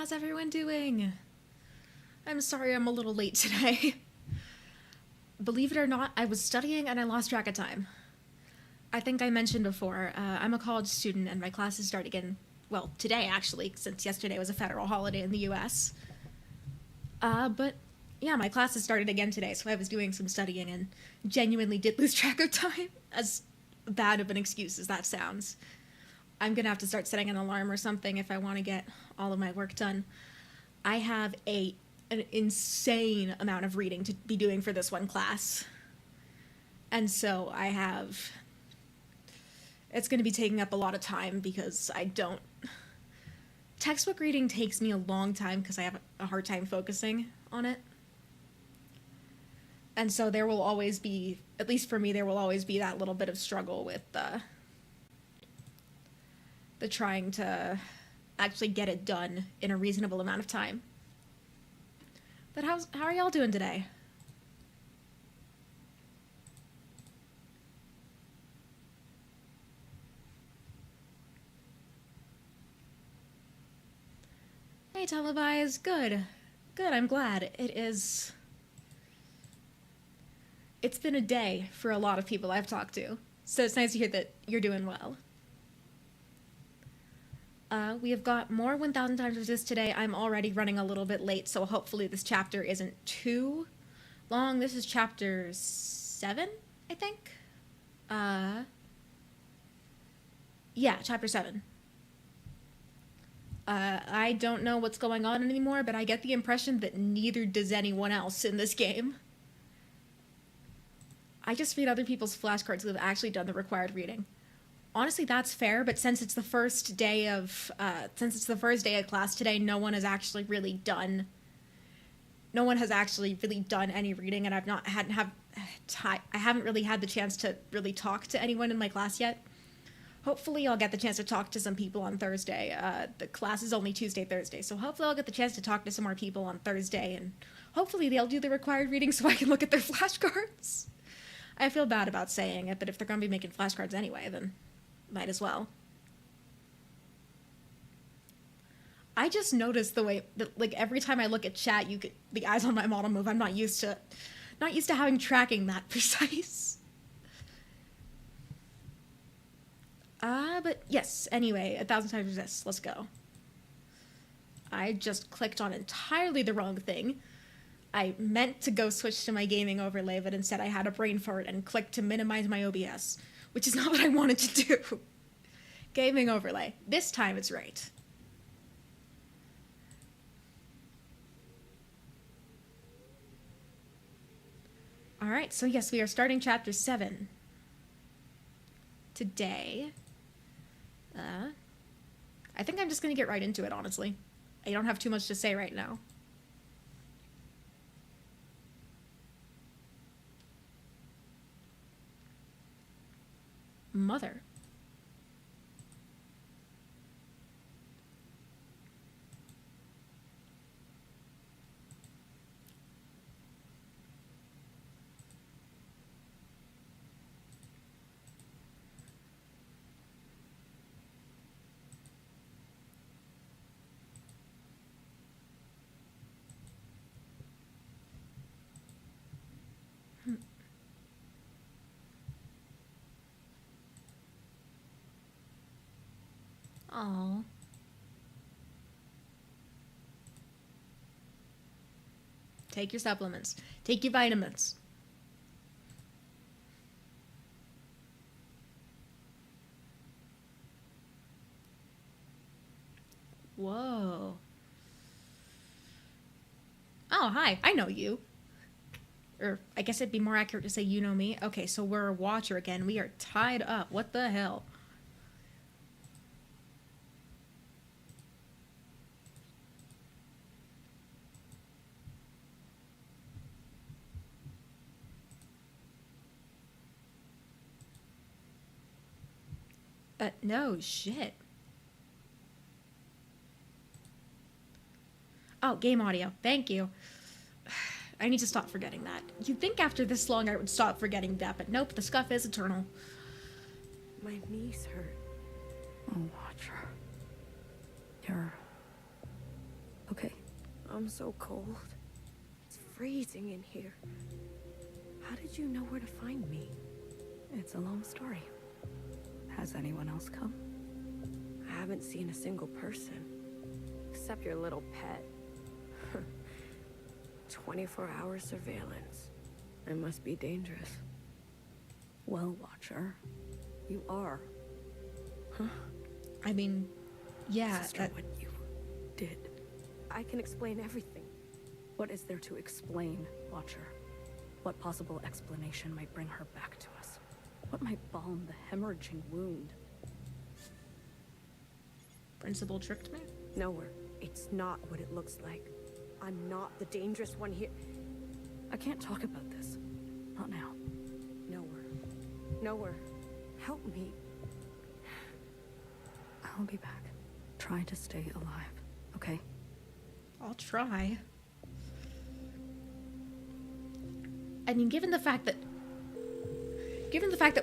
how's everyone doing? I'm sorry I'm a little late today. Believe it or not, I was studying and I lost track of time. I think I mentioned before, I'm a college student and my classes start again, well, today actually, since yesterday was a federal holiday in the US. But yeah, my classes started again today, so I was doing some studying and genuinely did lose track of time, as bad of an excuse as that sounds. I'm gonna have to start setting an alarm or something if I want to get all of my work done. I have an insane amount of reading to be doing for this one class. And so it's going to be taking up a lot of time because textbook reading takes me a long time because I have a hard time focusing on it. And so there will always be, at least for me, there will always be that little bit of struggle with the trying to actually get it done in a reasonable amount of time. But how are y'all doing today? Hey, Televise. Good. Good, I'm glad. It's been a day for a lot of people I've talked to, so it's nice to hear that you're doing well. We have got more 1000 times resist today. I'm already running a little bit late, so hopefully this chapter isn't too long. This is chapter 7, I think? Yeah, chapter 7. I don't know what's going on anymore, but I get the impression that neither does anyone else in this game. I just read other people's flashcards who have actually done the required reading. Honestly, that's fair, but since it's the first day of class today, no one has actually really done any reading, and I haven't really had the chance to really talk to anyone in my class yet. Hopefully I'll get the chance to talk to some people on Thursday. The class is only Tuesday, Thursday, so hopefully I'll get the chance to talk to some more people on Thursday, and hopefully they'll do the required reading so I can look at their flashcards. I feel bad about saying it, but if they're going to be making flashcards anyway, then might as well. I just noticed the way that, like, every time I look at chat, the eyes on my model move. I'm not used to having tracking that precise. But yes, anyway, 1000 times resist. Let's go. I just clicked on entirely the wrong thing. I meant to go switch to my gaming overlay, but instead I had a brain fart and clicked to minimize my OBS, which is not what I wanted to do. Gaming overlay. This time it's right. Alright, so yes, we are starting chapter 7 today. I think I'm just gonna get right into it, honestly. I don't have too much to say right now. Mother. Aww. Take your supplements. Take your vitamins. Whoa. Oh, hi. I know you. Or, I guess it'd be more accurate to say you know me. Okay, so we're a watcher again. We are tied up. What the hell? No, shit. Oh, game audio. Thank you. I need to stop forgetting that. You'd think after this long I would stop forgetting that, but nope, the scuff is eternal. My knees hurt. Oh, Watcher. You're I'm so cold. It's freezing in here. How did you know where to find me? It's a long story. Has anyone else come? I haven't seen a single person. Except your little pet. 24-hour surveillance. It must be dangerous. Well, Watcher, you are. Huh? I mean, yeah. Sister, what you did. I can explain everything. What is there to explain, Watcher? What possible explanation might bring her back to us? What might balm the hemorrhaging wound? Principal tricked me? Nowhere. It's not what it looks like. I'm not the dangerous one here. I can't talk about this. Not now. Nowhere. Nowhere. Help me. I'll be back. Try to stay alive, okay? I'll try. I mean, given the fact that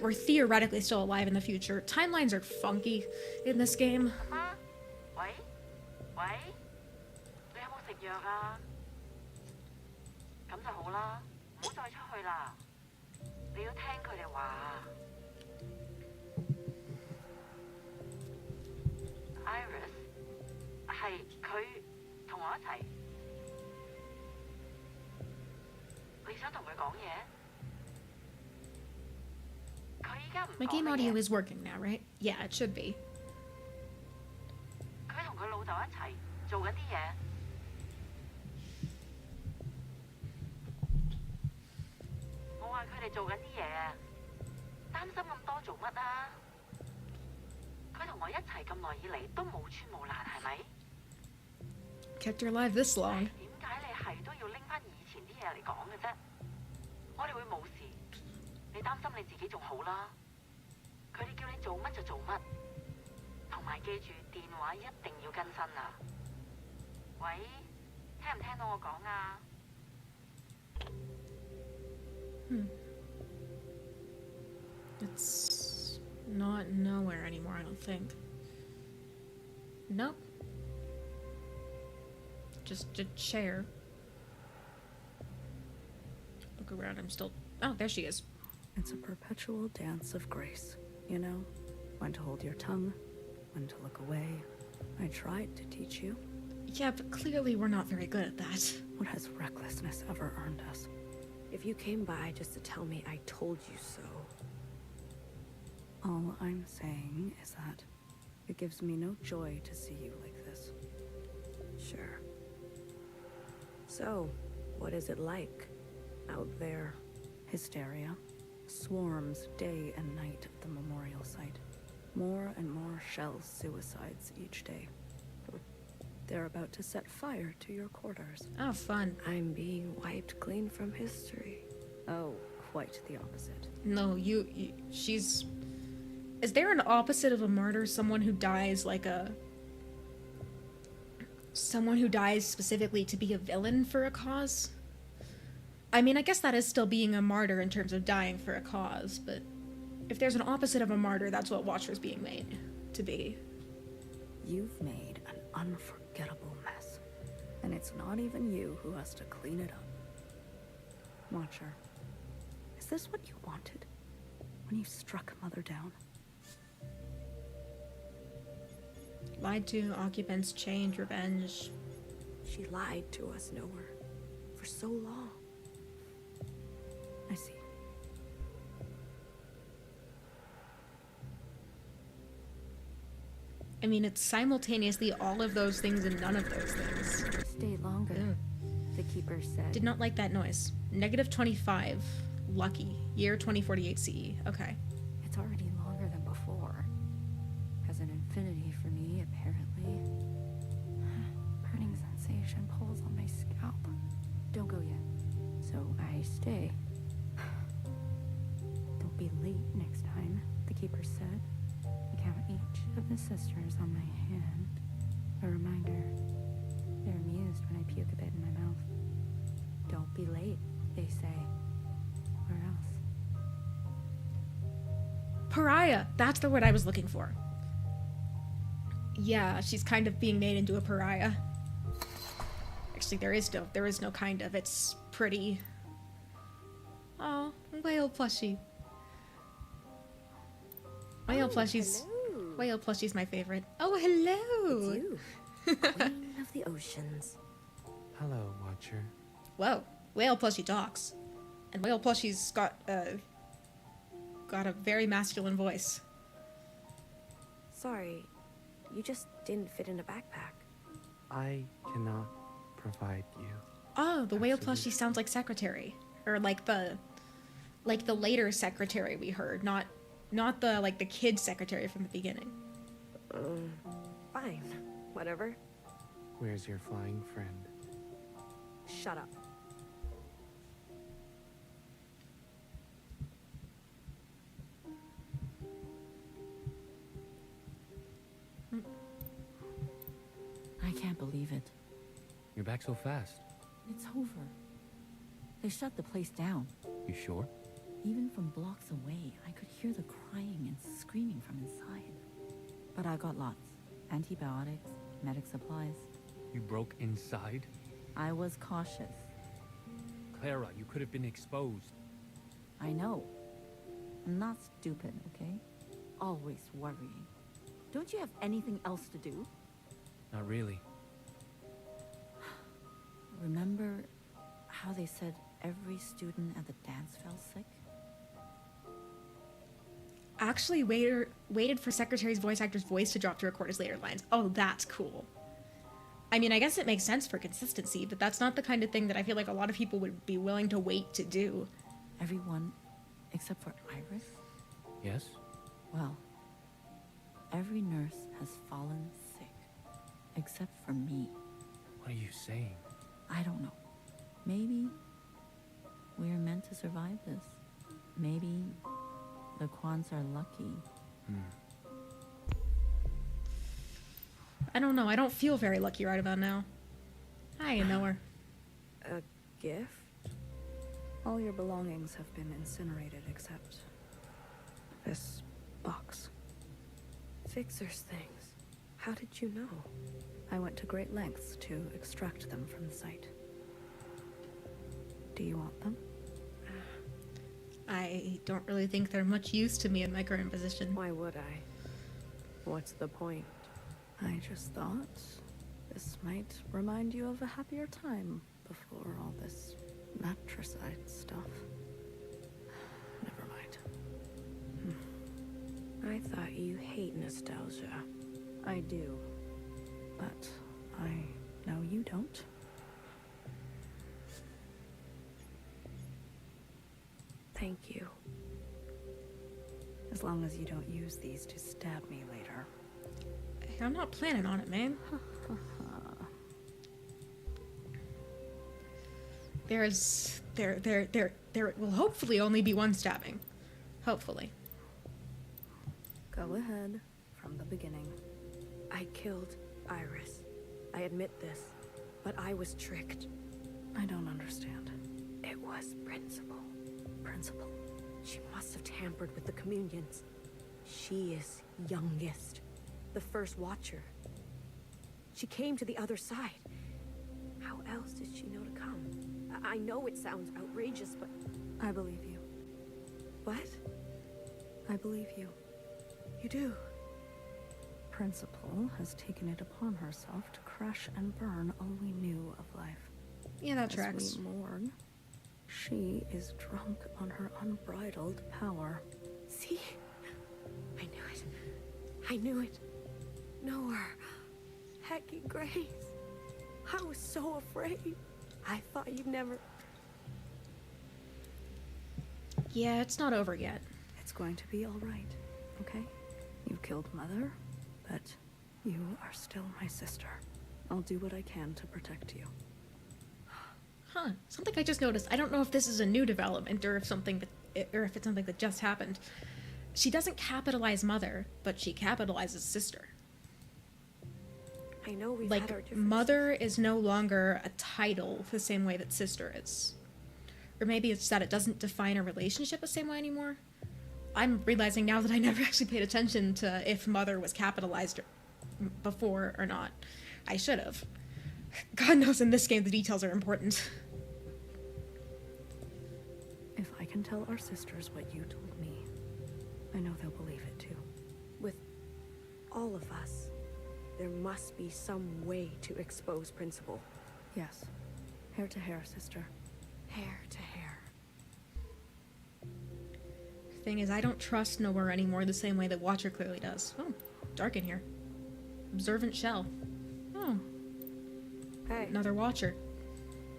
we're theoretically still alive in the future, timelines are funky in this game. 喂喂，你有冇食藥啊？咁就好啦，唔好再出去啦。你要聽佢哋話啊。Iris 係佢同我一齊，你想同佢講嘢？佢依家唔 My 講 game 乜 audio 嘢。 is working now, right? Yeah, it should be. 佢同佢老豆一齊做緊啲嘢。我話佢哋做緊啲嘢啊，擔心咁多做乜啊？佢同我一齊咁耐以嚟都冇穿冇爛，係咪？ Kept her alive this long. 點解你係都要拎翻以前啲嘢嚟講嘅啫？我哋會冇事，你擔心你自己仲好啦。佢哋叫你做乜就做乜，同埋記住電話一定要更新啊！喂，聽唔聽到我講啊？ It's not nowhere anymore, I don't think. Nope. Just a chair. Look around, I'm still... Oh, there she is. It's a perpetual dance of grace, you know? When to hold your tongue, when to look away. I tried to teach you. Yeah, but clearly we're not very good at that. What has recklessness ever earned us? If you came by just to tell me I told you so. All I'm saying is that it gives me no joy to see you like this. Sure. So, what is it like out there? Hysteria. Swarms day and night at the memorial site. More and more shell suicides each day. They're about to set fire to your quarters. Oh, fun. I'm being wiped clean from history. Oh, quite the opposite. No, she's... Is there an opposite of a martyr? Someone who dies like a... Someone who dies specifically to be a villain for a cause? I mean, I guess that is still being a martyr in terms of dying for a cause, but... If there's an opposite of a martyr, that's what Watcher's being made to be. You've made an unforgettable mess. And it's not even you who has to clean it up. Watcher, is this what you wanted? When you struck Mother down? Lied to, occupants, chained, revenge. She lied to us, Nowhere, for so long. I see. I mean, it's simultaneously all of those things and none of those things. Stay longer, Ugh. the keeper said. Did not like that noise. Negative 25. Lucky. Year 2048 CE. Okay. It's already longer than before. Has an infinity for me, apparently. Burning sensation pulls on my scalp. Don't go yet. So I stay. Don't be late next time, the keeper said. I count each of the sisters on my hand. A reminder. They're amused when I puke a bit in my mouth. Don't be late, they say. Or else. Pariah! That's the word I was looking for. Yeah, she's kind of being made into a pariah. actually, there is no kind of. It's pretty. Oh, whale plushie. Whale plushies. Hello. Whale plushie's my favorite. Oh, hello. You, queen of the oceans. Hello, Watcher. Whoa, whale plushie talks, and whale plushie's got a very masculine voice. Sorry, you just didn't fit in a backpack. I cannot provide you. Oh, the whale Absolutely. plushie sounds like secretary, or like the later secretary we heard, not the the kid secretary from the beginning. Fine, whatever. Where's your flying friend? Shut up. I can't believe it. You're back so fast. It's over. They shut the place down. You sure? Even from blocks away, I could hear the crying and screaming from inside. But I got lots. Antibiotics, medic supplies. You broke inside? I was cautious. Clara, you could have been exposed. I know. I'm not stupid, okay? Always worrying. Don't you have anything else to do? Not really. Remember how they said every student at the dance fell sick? Actually, waited for Secretary's voice actor's voice to drop to record his later lines. Oh, that's cool. I mean, I guess it makes sense for consistency, but that's not the kind of thing that I feel like a lot of people would be willing to wait to do. Everyone except for Iris? Yes? Well, every nurse has fallen sick, except for me. What are you saying? I don't know. Maybe we're meant to survive this. Maybe the Kwans are lucky. I don't know. I don't feel very lucky right about now. I know her. A gift? All your belongings have been incinerated except this box. Fixer's things. How did you know? I went to great lengths to extract them from the site. Do you want them? I don't really think they're much use to me in my current position. Why would I? What's the point? I just thought this might remind you of a happier time before all this matricide stuff. Never mind. I thought you hate nostalgia. I do, but I know you don't. Thank you. As long as you don't use these to stab me later. I'm not planning on it, man. There will hopefully only be one stabbing. Hopefully. Go ahead, from the beginning. I killed Iris. I admit this. But I was tricked. I don't understand. It was Principal. Principle. She must have tampered with the communions. She is youngest. The first Watcher. She came to the other side. How else did she know to come? I know it sounds outrageous, but... I believe you. What? I believe you. You do? Principal has taken it upon herself to crash and burn all we knew of life. Yeah, that As tracks. we mourn, she is drunk on her unbridled power. See? I knew it. I knew it. Know her. Heckin' Grace. I was so afraid. I thought you'd never... Yeah, it's not over yet. It's going to be all right, okay? You killed Mother, but you are still my sister. I'll do what I can to protect you. Huh. Something I just noticed. I don't know if this is a new development or if it's something that just happened. She doesn't capitalize Mother, but she capitalizes sister. I know we've had our Like, differences. Mother is no longer a title the same way that sister is. Or maybe it's that it doesn't define a relationship the same way anymore. I'm realizing now that I never actually paid attention to if Mother was capitalized before or not. I should have. God knows in this game the details are important. If I can tell our sisters what you told me, I know they'll believe it too. With all of us, there must be some way to expose Principal. Yes. Hair to hair, sister. Hair to hair. Thing is, I don't trust Nowhere anymore the same way that Watcher clearly does. Oh, dark in here. Observant shell. Oh, Hey, another Watcher.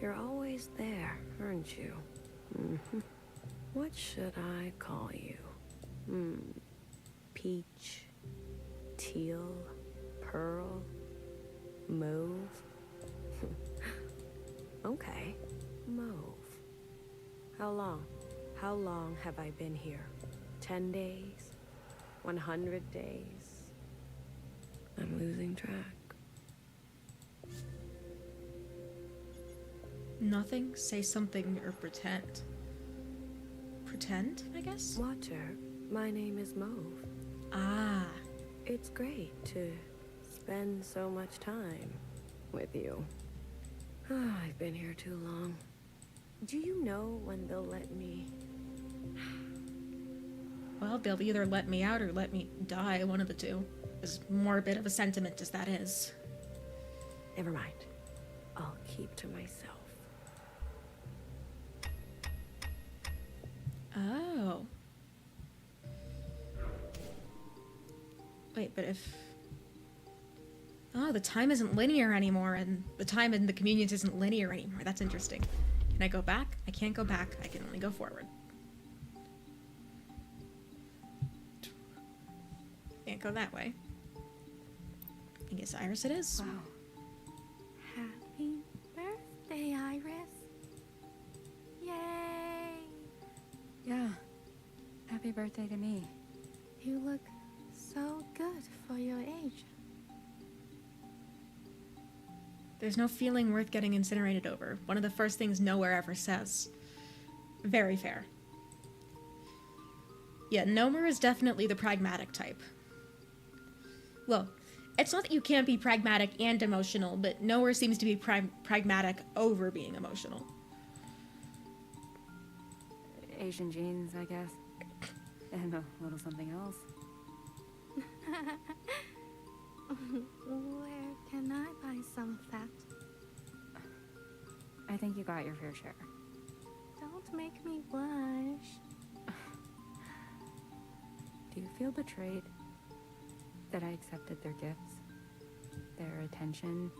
you're always there, aren't you? Mm-hmm. What should I call you? Peach, teal, pearl, mauve? Okay, mauve. How long? How long have I been here? 10 days? 100 days? I'm losing track. Nothing, say something, or pretend. Pretend, I guess? Watcher, my name is Mauve. Ah. It's great to spend so much time with you. I've been here too long. Do you know when they'll let me? Well, they'll either let me out or let me die, one of the two. As morbid of a sentiment as that is. Never mind. I'll keep to myself. Oh. Wait, but if... Oh, the time isn't linear anymore, and the time in the communions isn't linear anymore. That's interesting. Can I go back? I can't go back. I can only go forward. Can't go that way. I guess Iris it is. Wow. Happy birthday, Iris. Yay! Yeah. Happy birthday to me. You look so good for your age. There's no feeling worth getting incinerated over. One of the first things Nowhere ever says. Very fair. Yeah, Nowhere is definitely the pragmatic type. Well, it's not that you can't be pragmatic and emotional, but Nowhere seems to be pragmatic over being emotional. Asian genes, I guess. And a little something else. Where can I buy some of that? I think you got your fair share. Don't make me blush. Do you feel betrayed that I accepted their gifts? Their attention?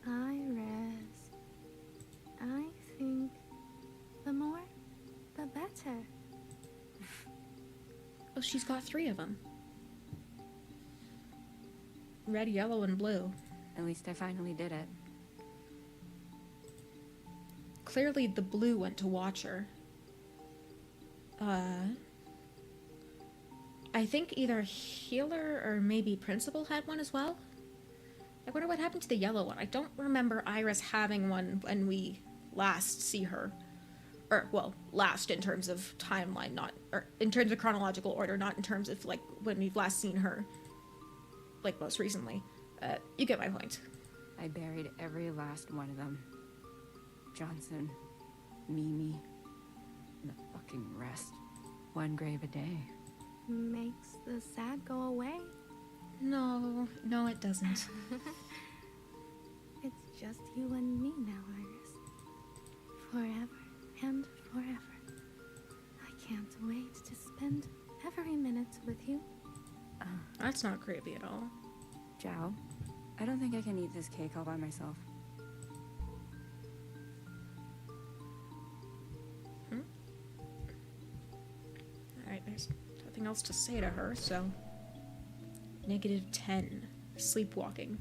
Iris, I think the more, the better. Oh, she's got 3 of them. Red, yellow, and blue. At least I finally did it. Clearly the blue went to Watcher. I think either Healer or maybe Principal had one as well. I wonder what happened to the yellow one. I don't remember Iris having one when we last see her. Or, well, last in terms of timeline, not... Or in terms of chronological order, not in terms of, like, when we've last seen her. Like, most recently. You get my point. I buried every last one of them. Johnson, Mimi, and the fucking rest. One grave a day. Makes the sad go away. No, it doesn't. It's just you and me now, Iris. Forever and forever. I can't wait to spend every minute with you. That's not creepy at all. Zhao, I don't think I can eat this cake all by myself. Alright, there's nothing else to say to her, so... -10. Sleepwalking.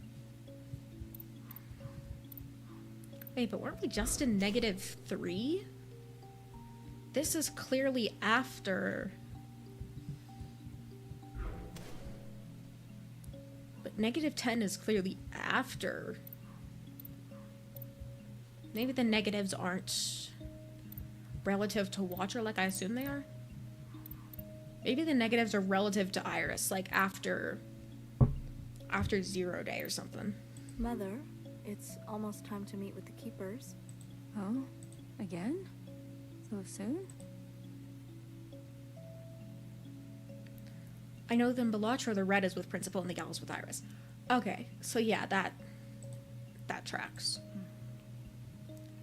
Wait, but weren't we just in -3? This is clearly after... But -10 is clearly after... Maybe the negatives aren't relative to Watcher like I assume they are? Maybe the negatives are relative to Iris, like after 0 day or something. Mother, It's almost time to meet with the keepers. Oh? Again? So soon? I know the Belatra, the red is with Principal and the gal's with Iris. Okay, so yeah, that tracks.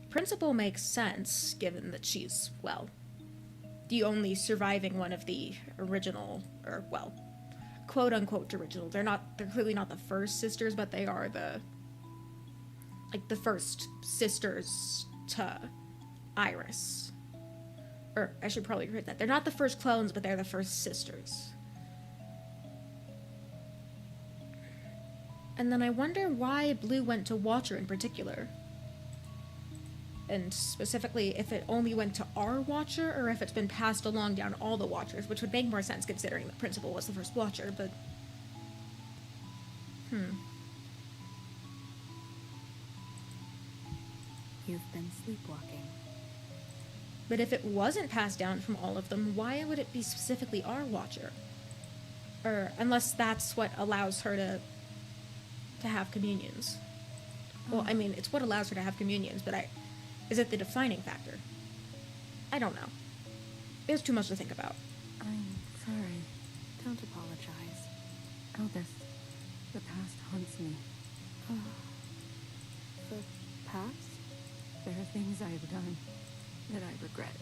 Principal makes sense, given that she's, well, the only surviving one of the original, or, well, quote-unquote original. They're clearly not the first sisters, but they are the first sisters to Iris. Or, I should probably repeat that. They're not the first clones, but they're the first sisters. And then I wonder why Blue went to Watcher in particular. And specifically, if it only went to our Watcher, or if it's been passed along down all the Watchers, which would make more sense considering the Principal was the first Watcher, but... You've been sleepwalking. But if it wasn't passed down from all of them, why would it be specifically our Watcher? Or, unless that's what allows her to have communions. Well, I mean, it's what allows her to have communions, but is it the defining factor? I don't know. There's too much to think about. I'm sorry. Don't apologize. Eldest, the past haunts me. The past? There are things I have done that I regret.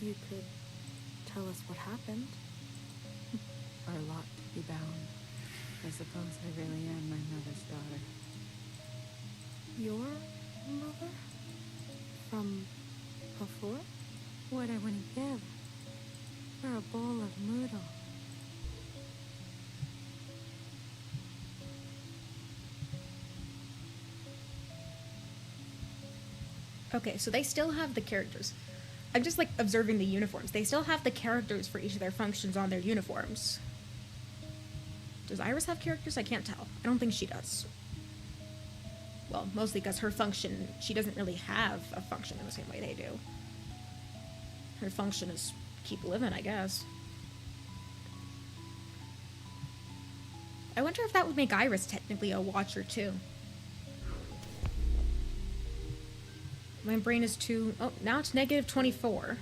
You could tell us what happened. Our lot to be bound. I suppose I really am my mother's daughter. Your mother? From before? What I wouldn't give for a bowl of noodle. Okay, so they still have the characters. I'm just, like, observing the uniforms. They still have the characters for each of their functions on their uniforms. Does Iris have characters? I can't tell. I don't think she does. Well, mostly because her function, she doesn't really have a function in the same way they do. Her function is keep living, I guess. I wonder if that would make Iris technically a Watcher, too. My brain is too... Oh, now it's negative 24.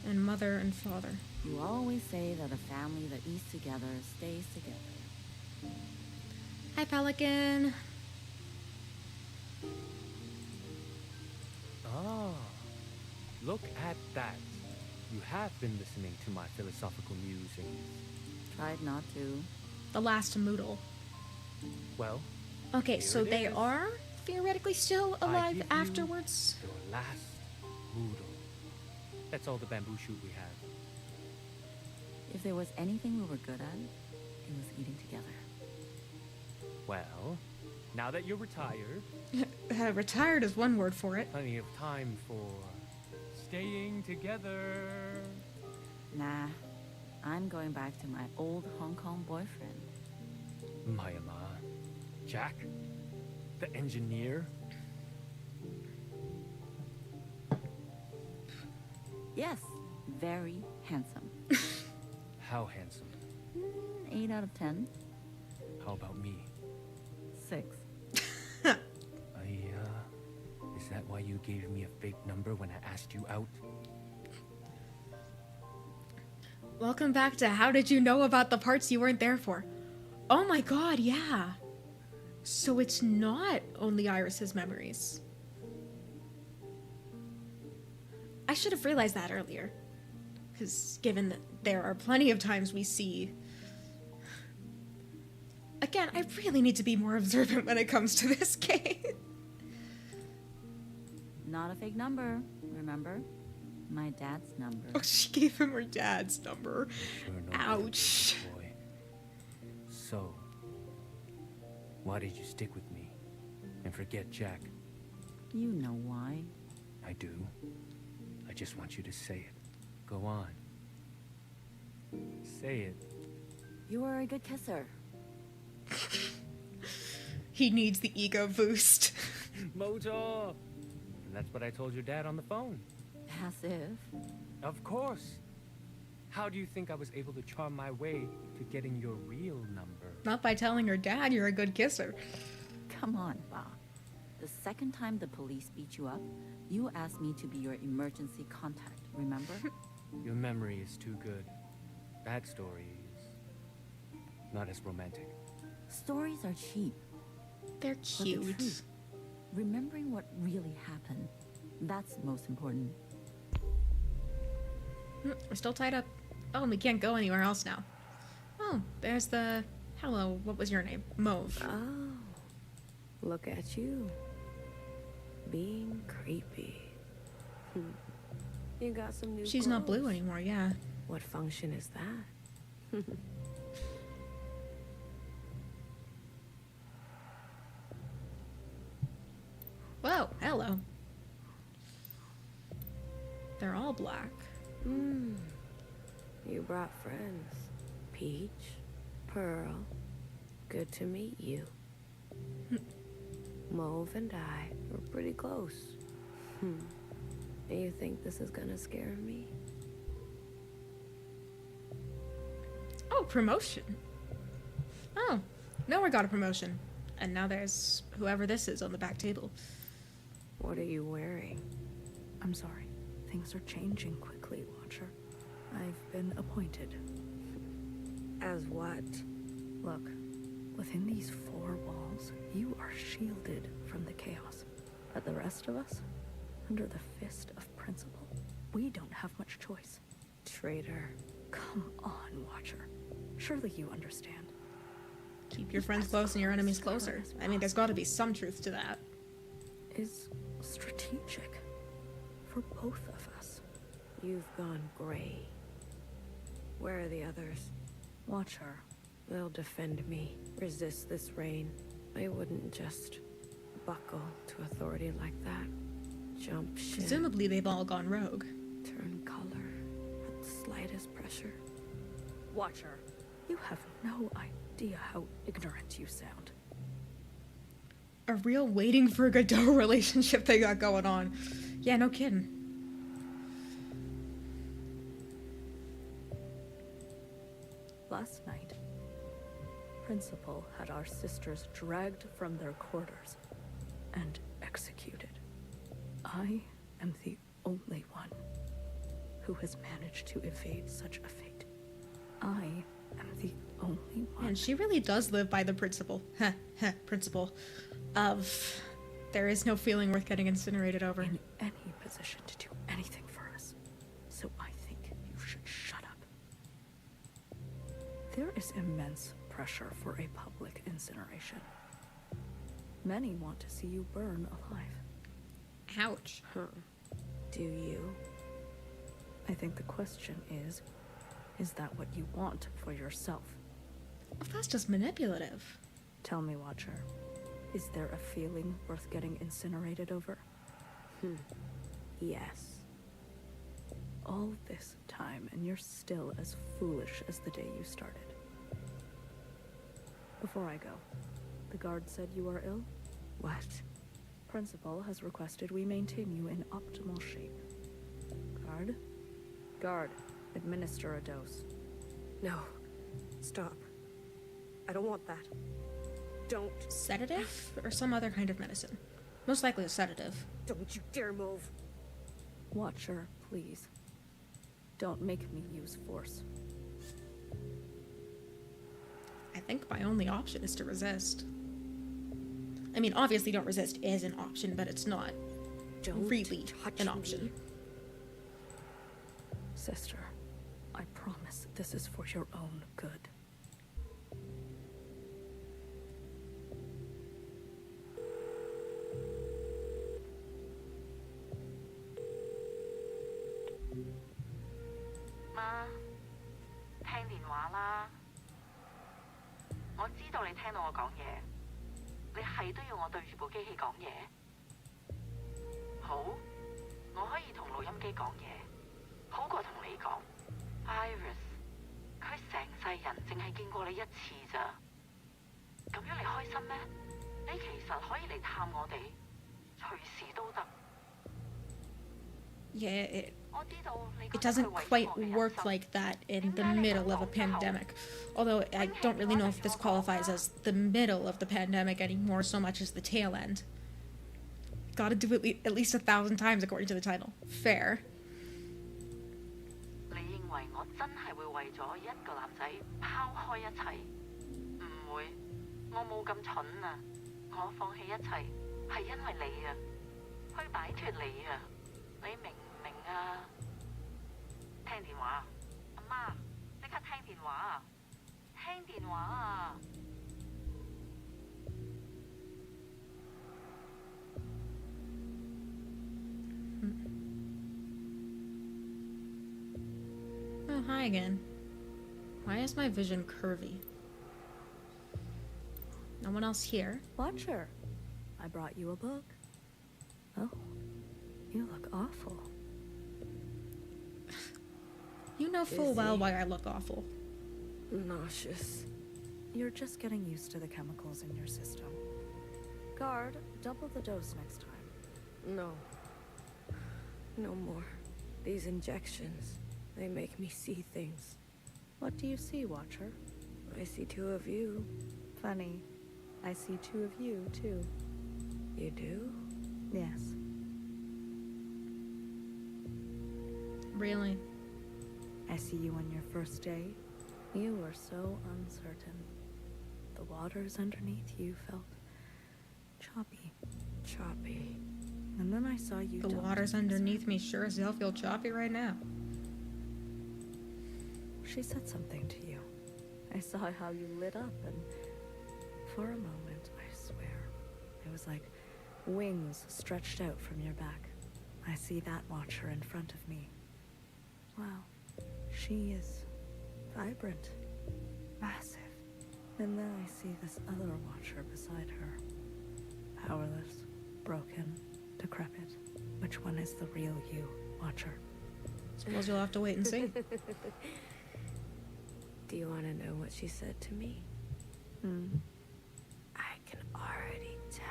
And mother and father. You always say that a family that eats together stays together. Hi, Pelican. Ah, look at that. You have been listening to my philosophical musings. Tried not to. The last Moodle. Well, Okay, here so it they is. are theoretically still I alive give you afterwards? Your last moodle. That's all the bamboo shoot we have. If there was anything we were good at, it was eating together. Well, now that you're retired, Retired is one word for it. plenty of time for staying together. Nah, I'm going back to my old Hong Kong boyfriend. Myanmar. Jack? The engineer? Yes, very handsome. How handsome. 8 out of 10. How about me? 6. Is that why you gave me a fake number when I asked you out? Welcome back to How Did You Know About the Parts You Weren't There For? Oh my god, yeah. So it's not only Iris's memories. I should have realized that earlier. Because given that there are plenty of times we see... Again, I really need to be more observant when it comes to this game. Not a fake number, remember? My dad's number. Oh, she gave him her dad's number. Sure know Ouch. that, boy. So, why did you stick with me and forget Jack? You know why. I do. I just want you to say it. Go on. Say it. You are a good kisser. He needs the ego boost. Mojo! And that's what I told your dad on the phone. As if. Of course. How do you think I was able to charm my way to getting your real number? Not by telling her dad you're a good kisser. Come on, Ba. The second time the police beat you up, you asked me to be your emergency contact, remember? Your memory is too good. That story is not as romantic. Stories are cheap. They're But the cute. truth, remembering what really happened, that's most important. We're still tied up. Oh, and we can't go anywhere else now. Oh, there's the... Hello, what was your name? Mauve. Oh, look at you. Being creepy. You got some new She's not blue clothes. anymore, yeah. What function is that? Whoa, hello. They're all black. You brought friends. Peach, Pearl. Good to meet you. Mauve and I were pretty close. You think this is gonna scare me? Oh, promotion. Oh, Nowhere got a promotion. And now there's whoever this is on the back table. What are you wearing? I'm sorry. Things are changing quickly, Watcher. I've been appointed. As what? Look, within these four walls, you are shielded from the chaos. But the rest of us, under the fist of principle, we don't have much choice. Traitor. Come on, Watcher. Surely you understand. Keep your friends close and your enemies closer. I mean, there's got to be some truth to that. Is strategic for both of us. You've gone gray. Where are the others? Watcher. They'll defend me. Resist this reign. I wouldn't just buckle to authority like that. Jump ship. Presumably they've all gone rogue. Turn color at the slightest pressure. Watcher. You have no idea how ignorant you sound. A real waiting for Godot relationship they got going on. Yeah, no kidding. Last night, Principal had our sisters dragged from their quarters and executed. I am the only one who has managed to evade such a fate. I am the only one. And she really does live by the principle. Principle of there is no feeling worth getting incinerated over. In any position to do anything for us. So I think you should shut up. There is immense pressure for a public incineration. Many want to see you burn alive. Ouch. Huh. Do you? I think the question is that what you want for yourself? Well, that's just manipulative. Tell me, Watcher, is there a feeling worth getting incinerated over? Yes. All this time, and you're still as foolish as the day you started. Before I go, the guard said you are ill? What? Principal has requested we maintain you in optimal shape. Guard? Guard, administer a dose. No. Stop. I don't want that. Don't. Sedative? Or some other kind of medicine? Most likely a sedative. Don't you dare move. Watcher, please. Don't make me use force. I think my only option is to resist. I mean, obviously don't resist is an option, but it's not Don't really touch an me. option. Sister, I promise this is for your own good. Ma，聽電話啦。我知道你聽到我講嘢，你係都要我對住部機器講嘢。好，我可以同錄音機講嘢，好過同你講。Iris，佢成世人淨係見過你一次咋，咁樣你開心咩？你其實可以嚟探我哋，隨時都得。Yeah, it doesn't quite work like that in the middle of a pandemic. Although I don't really know if this qualifies as the middle of the pandemic anymore so much as the tail end. Gotta do it at least 1,000 times according to the title. Fair. 你認為我真係會為咗一個男仔拋開一切？唔會，我冇咁蠢啊！我放棄一切係因為你啊，去擺脱你啊！你明唔明啊？聽電話，阿媽，即刻聽電話啊！聽電話啊！ Oh, hi again. Why is my vision curvy? No one else here. Watcher, I brought you a book. Oh, you look awful. You know full well why I look awful. Nauseous. You're just getting used to the chemicals in your system. Guard, double the dose next time. No. No more. These injections, they make me see things. What do you see, Watcher? I see two of you. Funny. I see two of you, too. You do? Yes. Really? I see you on your first day. You were so uncertain. The waters underneath you felt choppy. Choppy. And then I saw you. The waters underneath me sure as hell feel choppy right now. She said something to you. I saw how you lit up, and for a moment, I swear, it was like wings stretched out from your back. I see that watcher in front of me. Wow, she is vibrant, massive. And then I see this other watcher beside her. Powerless, broken, decrepit. Which one is the real you, Watcher? Suppose you'll have to wait and see. Do you want to know what she said to me? I can already tell.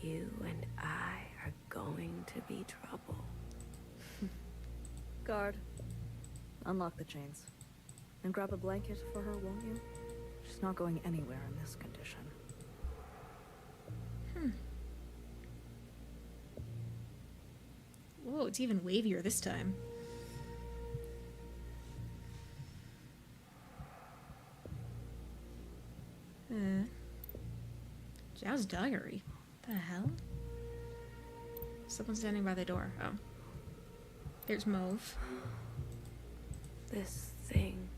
You and I are going to be trouble. Guard, unlock the chains. And grab a blanket for her, won't you? She's not going anywhere in this condition. Whoa, it's even wavier this time. Zhao's diary. The hell? Someone's standing by the door. Oh. There's Mauve. This thing,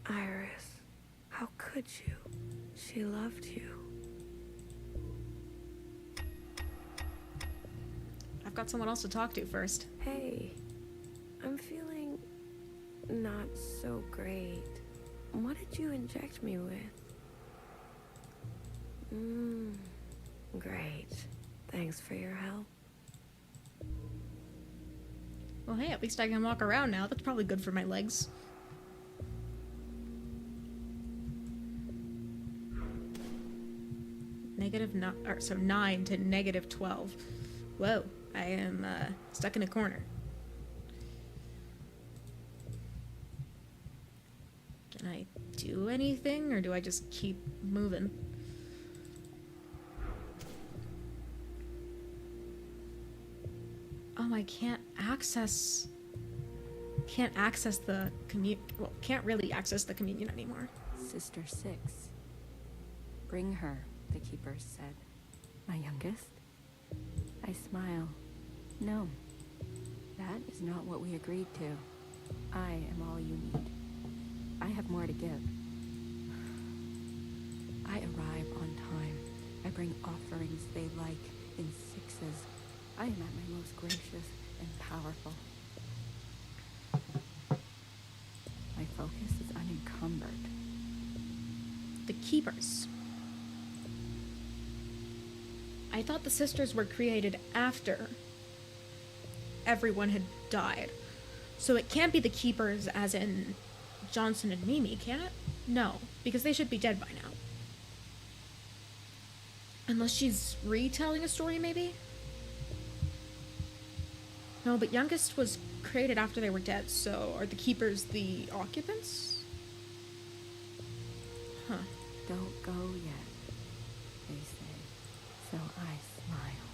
Iris. How could you? She loved you. I've got someone else to talk to first. Hey, I'm feeling not so great. What did you inject me with? Great. Thanks for your help. Well, hey, at least I can walk around now. That's probably good for my legs. So 9 to negative 12. Whoa, I am stuck in a corner. Can I do anything, or do I just keep moving? Oh, I can't access the can't really access the communion anymore. Sister 6. Bring her, the keeper said. My youngest? I smile. No. That is not what we agreed to. I am all you need. I have more to give. I arrive on time. I bring offerings they like in 6s. I am at my most gracious and powerful. My focus is unencumbered. The keepers. I thought the sisters were created after everyone had died. So it can't be the keepers as in Johnson and Mimi, can it? No, because they should be dead by now. Unless she's retelling a story, maybe? No, but youngest was created after they were dead, so are the keepers the occupants? Huh. Don't go yet, they say. So I smile.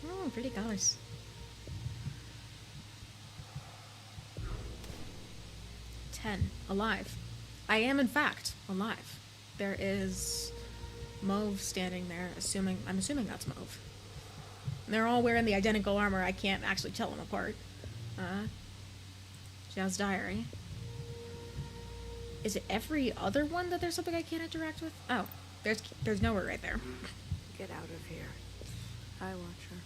Oh, pretty colors. 10. Alive. I am, in fact, alive. There is Mauve standing there, I'm assuming that's Mauve. They're all wearing the identical armor. I can't actually tell them apart. Zhao's diary. Is it every other one that there's something I can't interact with? Oh, there's nowhere right there. Get out of here. Eye Watcher.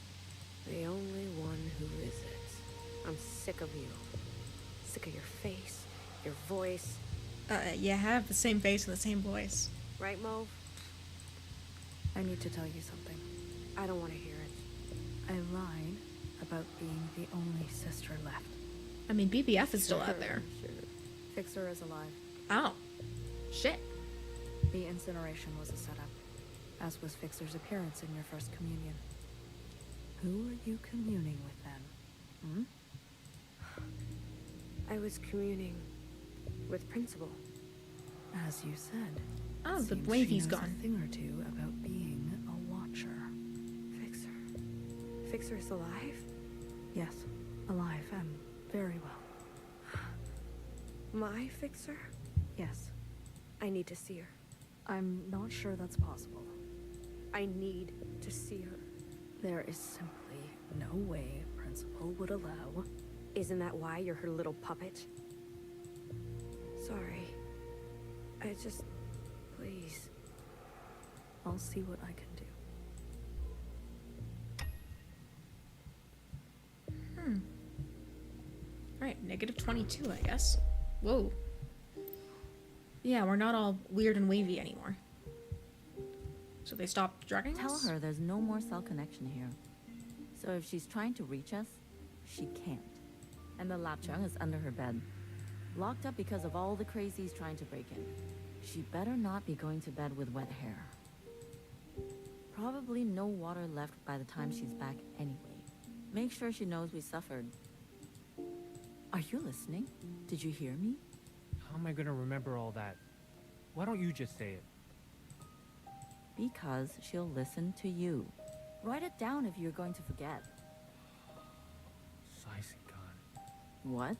The only one who visits. I'm sick of you. Sick of your face, your voice. Yeah, I have the same face and the same voice. Right, Mauve? I need to tell you something. I don't want to hear it. I lied about being the only sister left. I mean, BBF is still out there. Sure. Fixer is alive. Oh. Shit. The incineration was a setup, as was Fixer's appearance in your first communion. Who are you communing with then? I was communing with Principal. As you said. Oh, the seems wavy's she knows gone. a thing or two about being a watcher. Fixer. Fixer's alive? Yes, alive and very well. My Fixer? Yes. I need to see her. I'm not sure that's possible. I need to see her. There is simply no way Principal would allow. Isn't that why you're her little puppet? Sorry. I just... Please. I'll see what I can do. Right, -22, I guess. Whoa. Yeah, we're not all weird and wavy anymore. So they stopped dragging Tell us? her there's no more cell connection here. So if she's trying to reach us, she can't. And the lapchung is under her bed. Locked up because of all the crazies trying to break in. She better not be going to bed with wet hair. Probably no water left by the time she's back anyway. Make sure she knows we suffered. Are you listening? Did you hear me? How am I gonna remember all that? Why don't you just say it? Because she'll listen to you. Write it down if you're going to forget. Saisekan, What?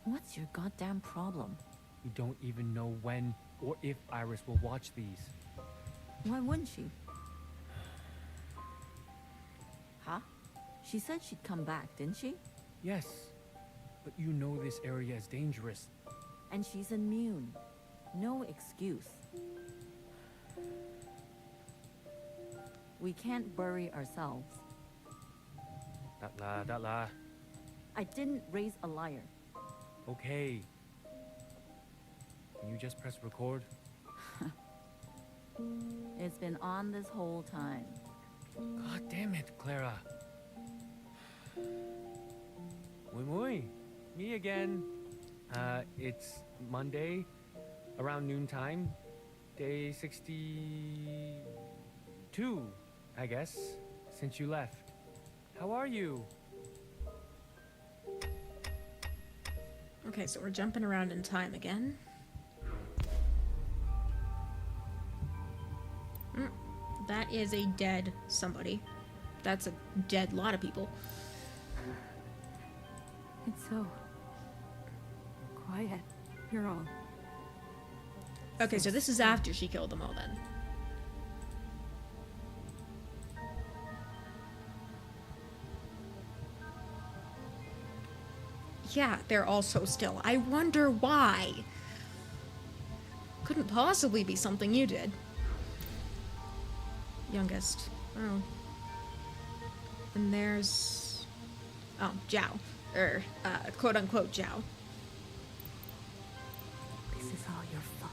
What's your goddamn problem? you don't even know when or if Iris will watch these. Why wouldn't she? Huh? She said she'd come back, didn't she? Yes, but you know this area is dangerous. And she's immune. No excuse. We can't bury ourselves. That la. I didn't raise a liar. Okay. Can you just press record? It's been on this whole time. God damn it, Clara. Muy, me again. It's Monday, around noontime, day 62, I guess, since you left. How are you? Okay, so we're jumping around in time again. That is a dead somebody. That's a dead lot of people. It's so quiet. You're all. Okay, so this is after she killed them all then. Yeah, they're all so still. I wonder why. Couldn't possibly be something you did. Youngest. Oh. And there's... Oh, Zhao. Quote-unquote Zhao. This is all your fault.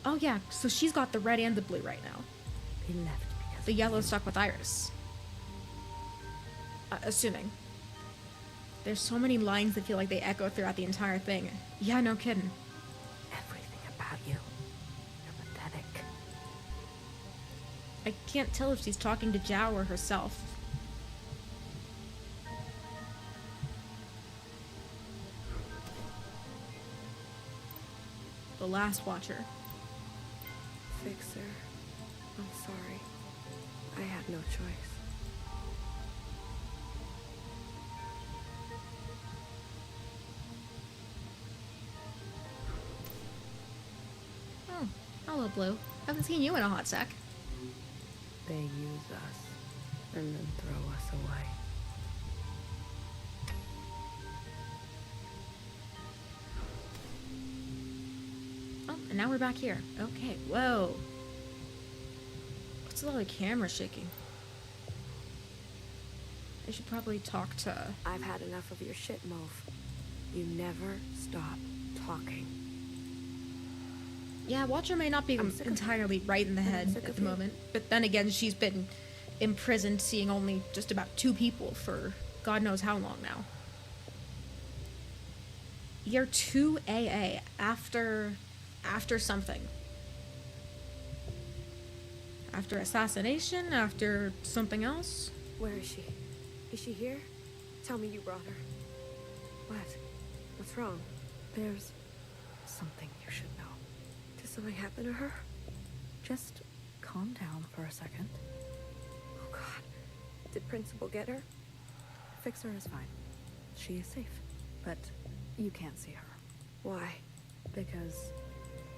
Oh yeah, so she's got the red and the blue right now. They left because The yellow stuck with Iris. Assuming. There's so many lines that feel like they echo throughout the entire thing. Yeah, no kidding. everything about you. You're pathetic. Can't tell if she's talking to Zhao or herself. The last watcher. Fixer, I'm sorry. I had no choice. Oh, hello, Blue. Haven't seen you in a hot sec. They use us and then throw us away. Oh, and now we're back here. Okay, whoa. What's all the camera shaking? I should probably talk to... I've had enough of your shit, Mauve. You never stop talking. Yeah, Watcher may not be entirely right in the head at the moment, but then again, she's been imprisoned seeing only just about 2 people for God knows how long now. Year 2 AA, after something. After assassination, after something else. Where is she? Is she here? Tell me you brought her. What? What's wrong? There's something you should know. Did something happen to her? Just calm down for a second. Oh God. Did Principal get her? Fixer is fine. She is safe. But you can't see her. Why? Because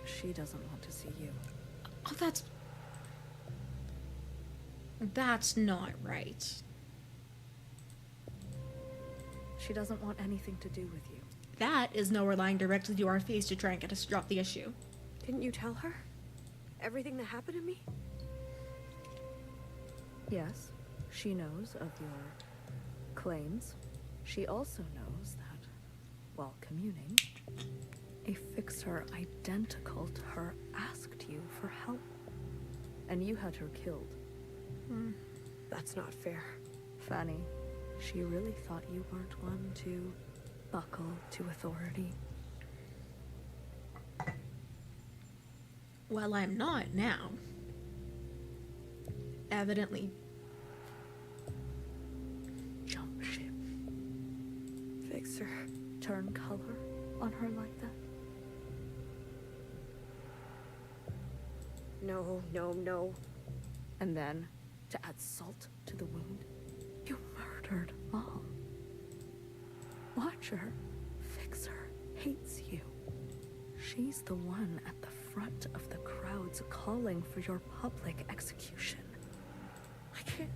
she doesn't want to see you. Oh, that's not right. She doesn't want anything to do with you. That is Noah lying directly to our face to try and get us to drop the issue. Didn't you tell her? Everything that happened to me? Yes, she knows of your claims. She also knows that, while communing, a fixer identical to her asked you for help. And you had her killed. That's not fair. Fanny, she really thought you weren't one to buckle to authority. Well, I'm not now. Evidently. Jump ship. Fixer. Turn color on her like that. No, no, no. And then, to add salt to the wound, you murdered Mom. Watcher, Fixer hates you. She's the one at the front of the crowds calling for your public execution. I can't.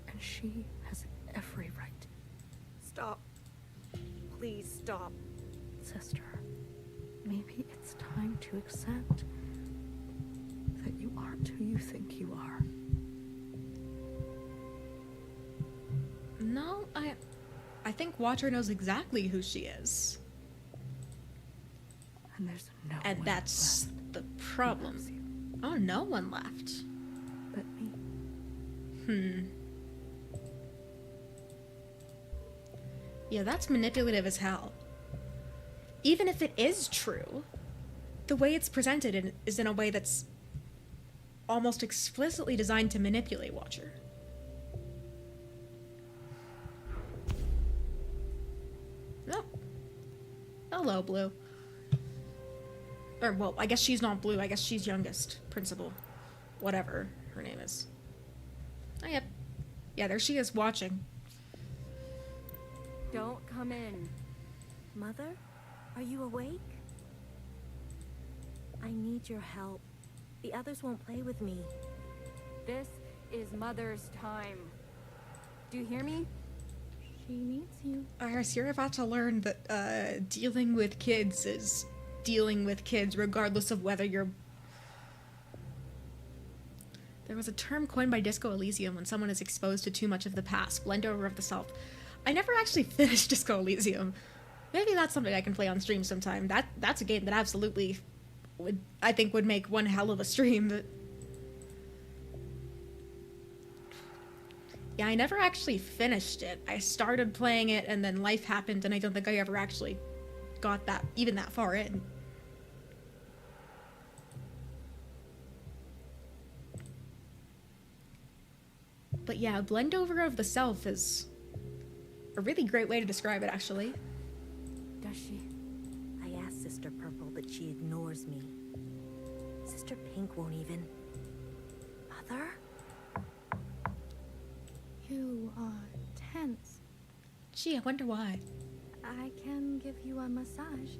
And she has every right. Stop. Please stop. Sister, maybe it's time to accept that you aren't who you think you are. No, I think Watcher knows exactly who she is. And there's no And one that's left the who problem. loves you Oh, no one left. but me. Yeah, that's manipulative as hell. Even if it is true, the way it's presented is in a way that's almost explicitly designed to manipulate Watcher. Oh. Hello, Blue. Or, well, I guess she's not Blue. I guess she's youngest principal. Whatever her name is. Oh, yep. Yeah, there she is, watching. Don't come in. Mother? Are you awake? I need your help. The others won't play with me. This is Mother's time. Do you hear me? She needs you. Iris, you're about to learn that dealing with kids is dealing with kids regardless of whether you're... There was a term coined by Disco Elysium when someone is exposed to too much of the past, blend over of the self. I never actually finished Disco Elysium. Maybe that's something I can play on stream sometime. That's a game that absolutely would make one hell of a stream, but... Yeah, I never actually finished it. I started playing it and then life happened and I don't think I ever actually got even that far in. But yeah, blend over of the self is a really great way to describe it, actually. Does she? I asked Sister Purple, but she ignores me. Sister Pink won't even. Mother? You are tense. Gee, I wonder why. I can give you a massage.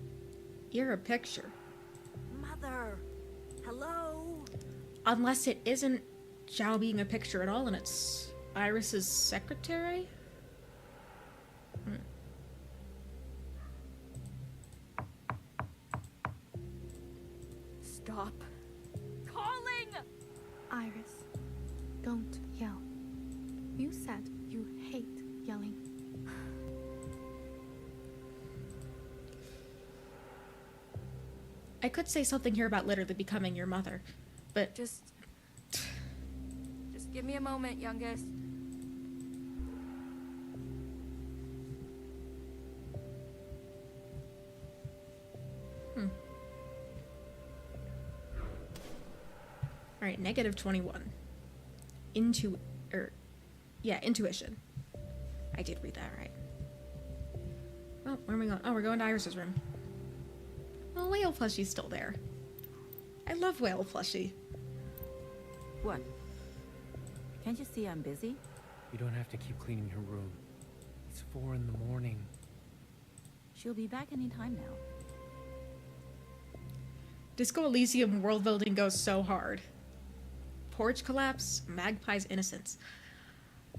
You're a picture. Mother! Hello? Unless it isn't Zhao being a picture at all and it's Iris's secretary? Stop calling! Iris, don't yell. You said you hate yelling. I could say something here about literally becoming your mother, but Just give me a moment, youngest. Alright, -21. Intuition. I did read that right. Oh, where are we going? Oh, we're going to Iris's room. Oh, Whale Plushie's still there. I love Whale Plushie. What? Can't you see I'm busy? You don't have to keep cleaning her room. It's 4 in the morning. She'll be back any time now. Disco Elysium world building goes so hard. Porch collapse, magpie's innocence.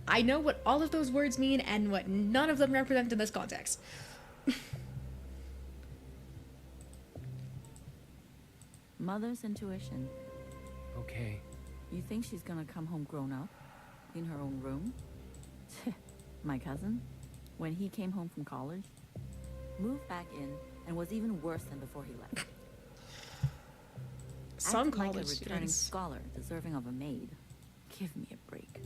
I know what all of those words mean and what none of them represent in this context. Mother's intuition. Okay. You think she's gonna come home grown up? In her own room? My cousin? When he came home from college? Moved back in and was even worse than before he left. Some Acting like college a returning students. scholar deserving of a maid. Give me a break.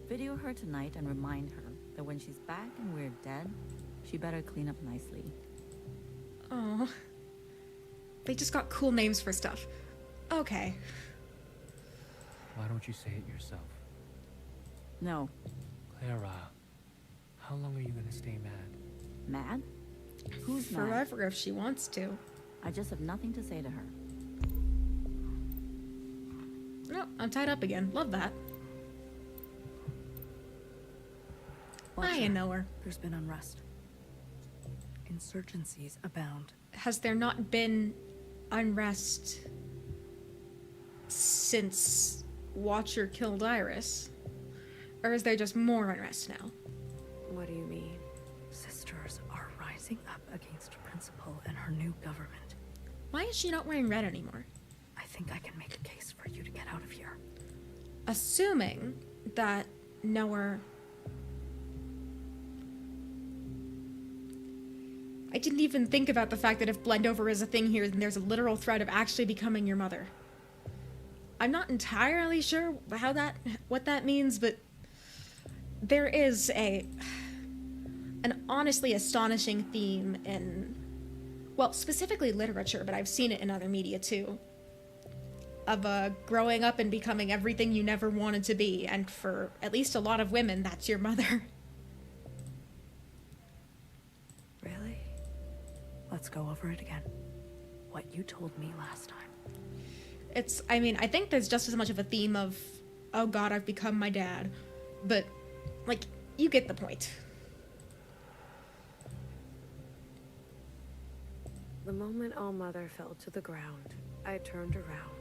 Video her tonight and remind her that when she's back and we're dead, she better clean up nicely. Oh, they just got cool names for stuff. Okay. Why don't you say it yourself? No. Clara, how long are you gonna stay mad? Mad? Who's mad? Forever if she wants to. I just have nothing to say to her. No, I'm tied up again. Love that. I know her. There's been unrest. Insurgencies abound. Has there not been unrest since Watcher killed Iris? Or is there just more unrest now? What do you mean? Sisters are rising up against Principal and her new government. Why is she not wearing red anymore? I think I can make a case for you to get out of here. Assuming that Noah... I didn't even think about the fact that if Blendover is a thing here, then there's a literal threat of actually becoming your mother. I'm not entirely sure what that means, but there is an honestly astonishing theme in, well, specifically literature, but I've seen it in other media too, of growing up and becoming everything you never wanted to be, and for at least a lot of women, that's your mother. Really? Let's go over it again. What you told me last time. I think there's just as much of a theme of, oh god, I've become my dad, but, like, you get the point. The moment All-Mother fell to the ground, I turned around.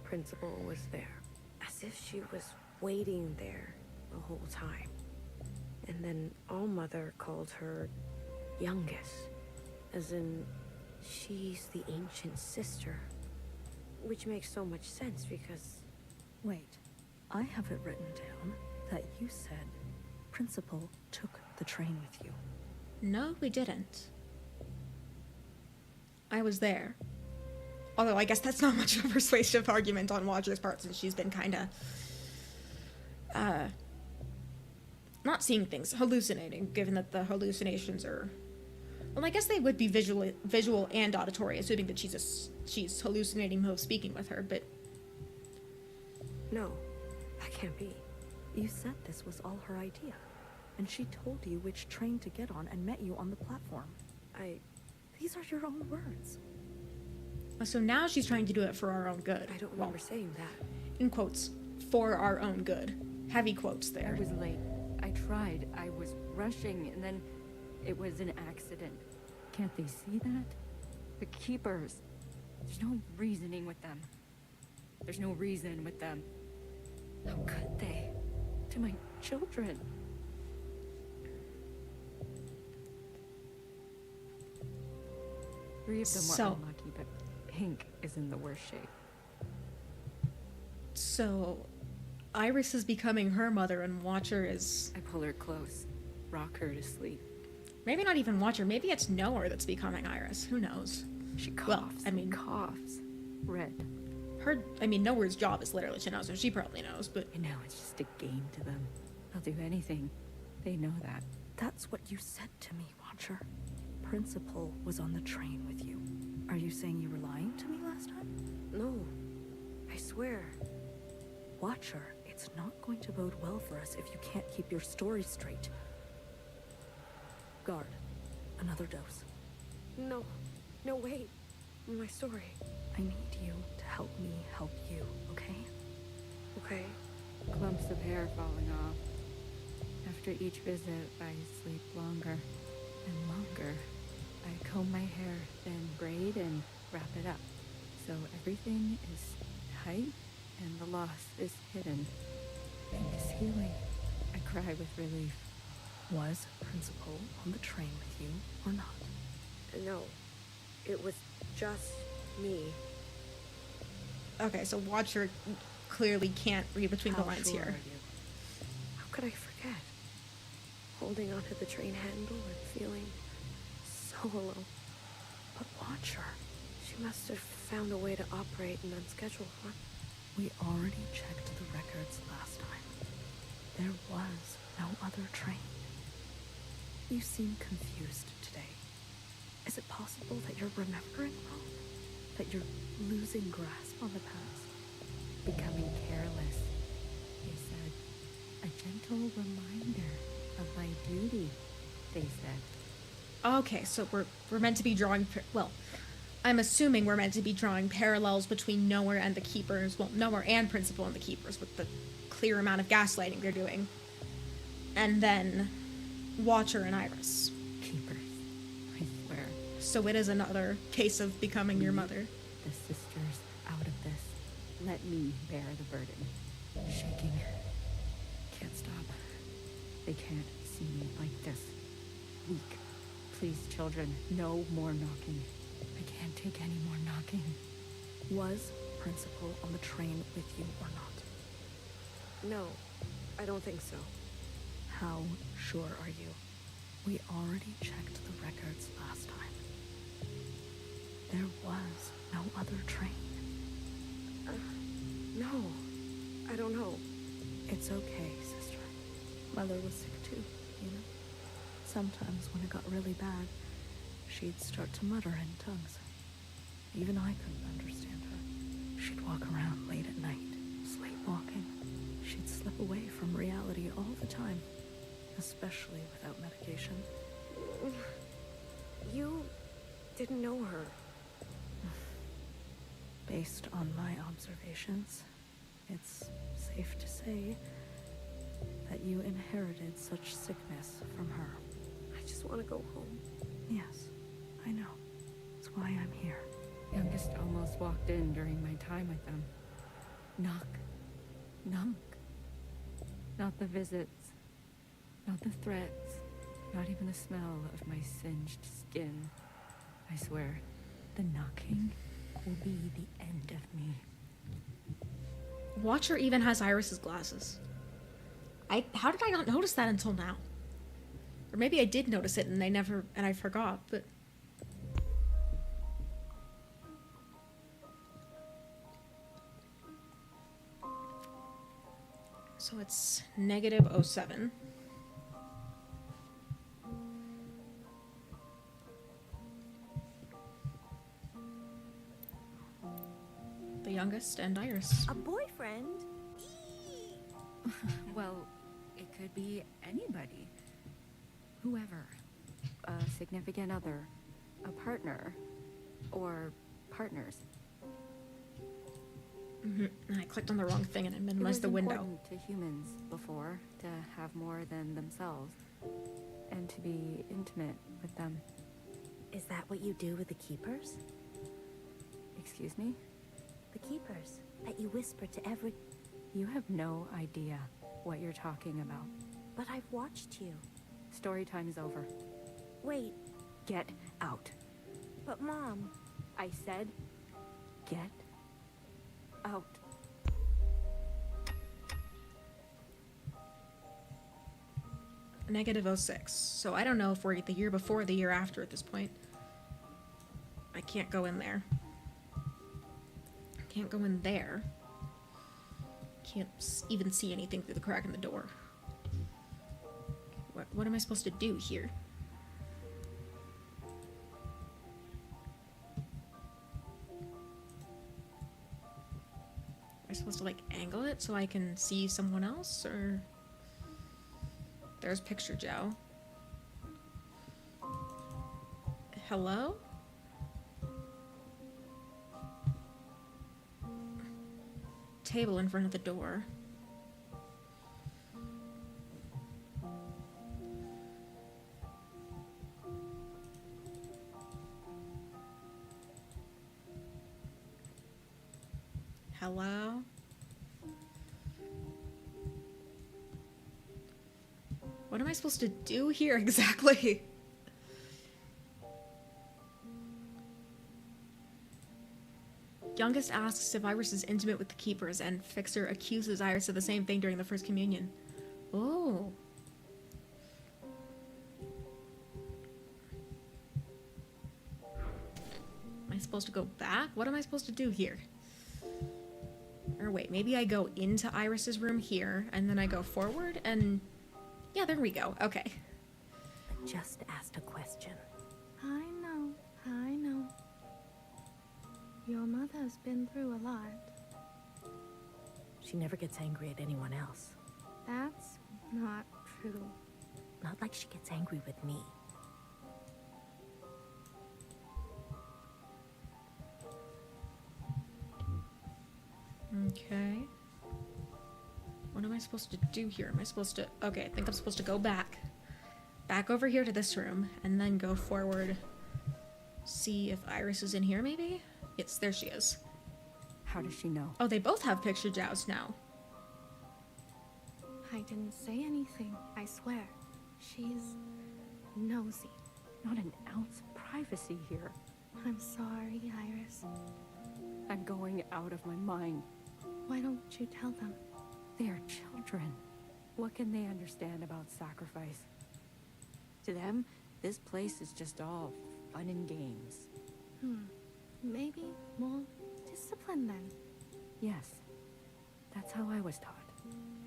Principal was there, as if she was waiting there the whole time. And then All-Mother called her youngest, as in she's the ancient sister. Which makes so much sense because... Wait, I have it written down that you said Principal took the train with you. No, we didn't. I was there. Although I guess that's not much of a persuasive argument on Watcher's part, since she's been kinda... not seeing things, hallucinating, given that the hallucinations are... Well, I guess they would be visual and auditory, assuming that she's hallucinating Mo speaking with her, but... No, that can't be. You said this was all her idea, and she told you which train to get on and met you on the platform. These are your own words. So now she's trying to do it for our own good. I don't remember saying that. In quotes, for our own good. Heavy quotes there. I was late. I tried. I was rushing, and then it was an accident. Can't they see that? The Keepers. There's no reasoning with them. There's no reason with them. How could they? To my children. Three of them were unlucky, but Pink is in the worst shape. So, Iris is becoming her mother and Watcher is... I pull her close, rock her to sleep. Maybe not even Watcher, maybe it's Knower that's becoming Iris. Who knows? She coughs Well, I mean... coughs. Red. Knower's job is literally to know, so she probably knows, but... I know, it's just a game to them. They'll do anything. They know that. That's what you said to me, Watcher. Principal was on the train with you. Are you saying you were lying to me last time? No. I swear. Watcher, it's not going to bode well for us if you can't keep your story straight. Guard, another dose. No. No, wait. My story. I need you to help me help you, okay? Okay. Clumps of hair falling off. After each visit, I sleep longer and longer. I comb my hair, then braid and wrap it up. So everything is tight and the loss is hidden. Pink is healing. I cry with relief. Was Principal on the train with you or not? No. It was just me. Okay, so Watcher clearly can't read between the lines sure here. are you? How could I forget? Holding onto the train handle and feeling so alone. But Watcher, She must have found a way to operate an unscheduled one. we already checked the records last time. There was no other train. You seem confused today. Is it possible that you're remembering wrong? That you're losing grasp on the past? Becoming careless, they said. A gentle reminder of my duty, they said. Okay, so we're meant to be drawing... Well, I'm assuming we're meant to be drawing parallels between Knower and the Keepers. Well, Knower and Principal and the Keepers with the clear amount of gaslighting they're doing. And then Watcher and Iris. Keepers, I swear. So it is another case of becoming your mother. The sisters out of this. Let me bear the burden. Shaking. Can't stop. They can't see me like this. Weak. Please, children, no more knocking. I can't take any more knocking. Was Principal on the train with you or not? No, I don't think so. How sure are you? We already checked the records last time. There was no other train. No, I don't know. It's okay, sister. Mother was sick too, you know? Sometimes when it got really bad, she'd start to mutter in tongues. Even I couldn't understand her. She'd walk around late at night, sleepwalking. She'd slip away from reality all the time, especially without medication. You didn't know her. Based on my observations, it's safe to say that you inherited such sickness from her. I just want to go home. Yes, I know. That's why I'm here. Youngest almost walked in during my time with them. Knock. Knock. Not the visits. Not the threats. Not even the smell of my singed skin. I swear, the knocking will be the end of me. Watcher even has Iris's glasses. How did I not notice that until now? Or maybe I did notice it and I forgot, but... So it's -07. The youngest and Iris. A boyfriend? Well, it could be anybody. Whoever. A significant other, a partner, or partners. I clicked on the wrong thing and I minimized the window. It was important to humans before to have more than themselves, and to be intimate with them. Is that what you do with the Keepers? Excuse me? The Keepers that you whisper to every... You have no idea what you're talking about. But I've watched you. Story time is over. Wait, Get out. but Mom... I said, get out. -06. So I don't know if we're the year before or the year after at this point. I can't go in there. Can't go in there. Can't even see anything through the crack in the door. What am I supposed to do here? Am I supposed to, like, angle it so I can see someone else, or... There's Picture Joe. Hello? Table in front of the door. Hello? What am I supposed to do here exactly? Youngest asks if Iris is intimate with the Keepers, and Fixer accuses Iris of the same thing during the First Communion. Oh. Am I supposed to go back? What am I supposed to do here? Or wait, maybe I go into Iris's room here, and then I go forward, and... Yeah, there we go. Okay. I just asked a question. I know. Your mother's been through a lot. She never gets angry at anyone else. That's not true. Not like she gets angry with me. Okay. What am I supposed to do here? Am I supposed to... Okay, I think I'm supposed to go back. Back over here to this room, and then go forward. See if Iris is in here, maybe? Yes, there she is. How does she know? Oh, they both have Picture Jows now. I didn't say anything, I swear. She's nosy. Not an ounce of privacy here. I'm sorry, Iris. I'm going out of my mind. Why don't you tell them? They are children. What can they understand about sacrifice? To them, this place is just all fun and games. Maybe more discipline then. Yes, that's how I was taught.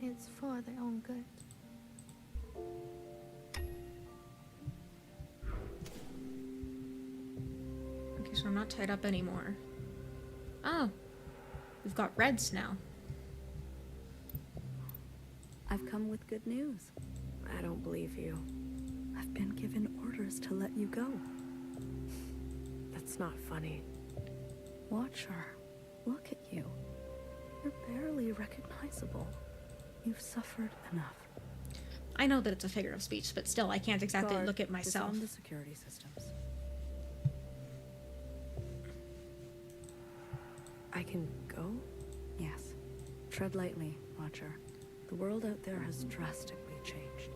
It's for their own good. Okay, so I'm not tied up anymore. Oh. We've got reds now. I've come with good news. I don't believe you. I've been given orders to let you go. That's not funny. Watcher, look at you. You're barely recognizable. You've suffered enough. I know that it's a figure of speech, but still, I can't exactly Guard, look at myself. disarm the security systems. I can go? Yes. Tread lightly, Watcher. The world out there has drastically changed.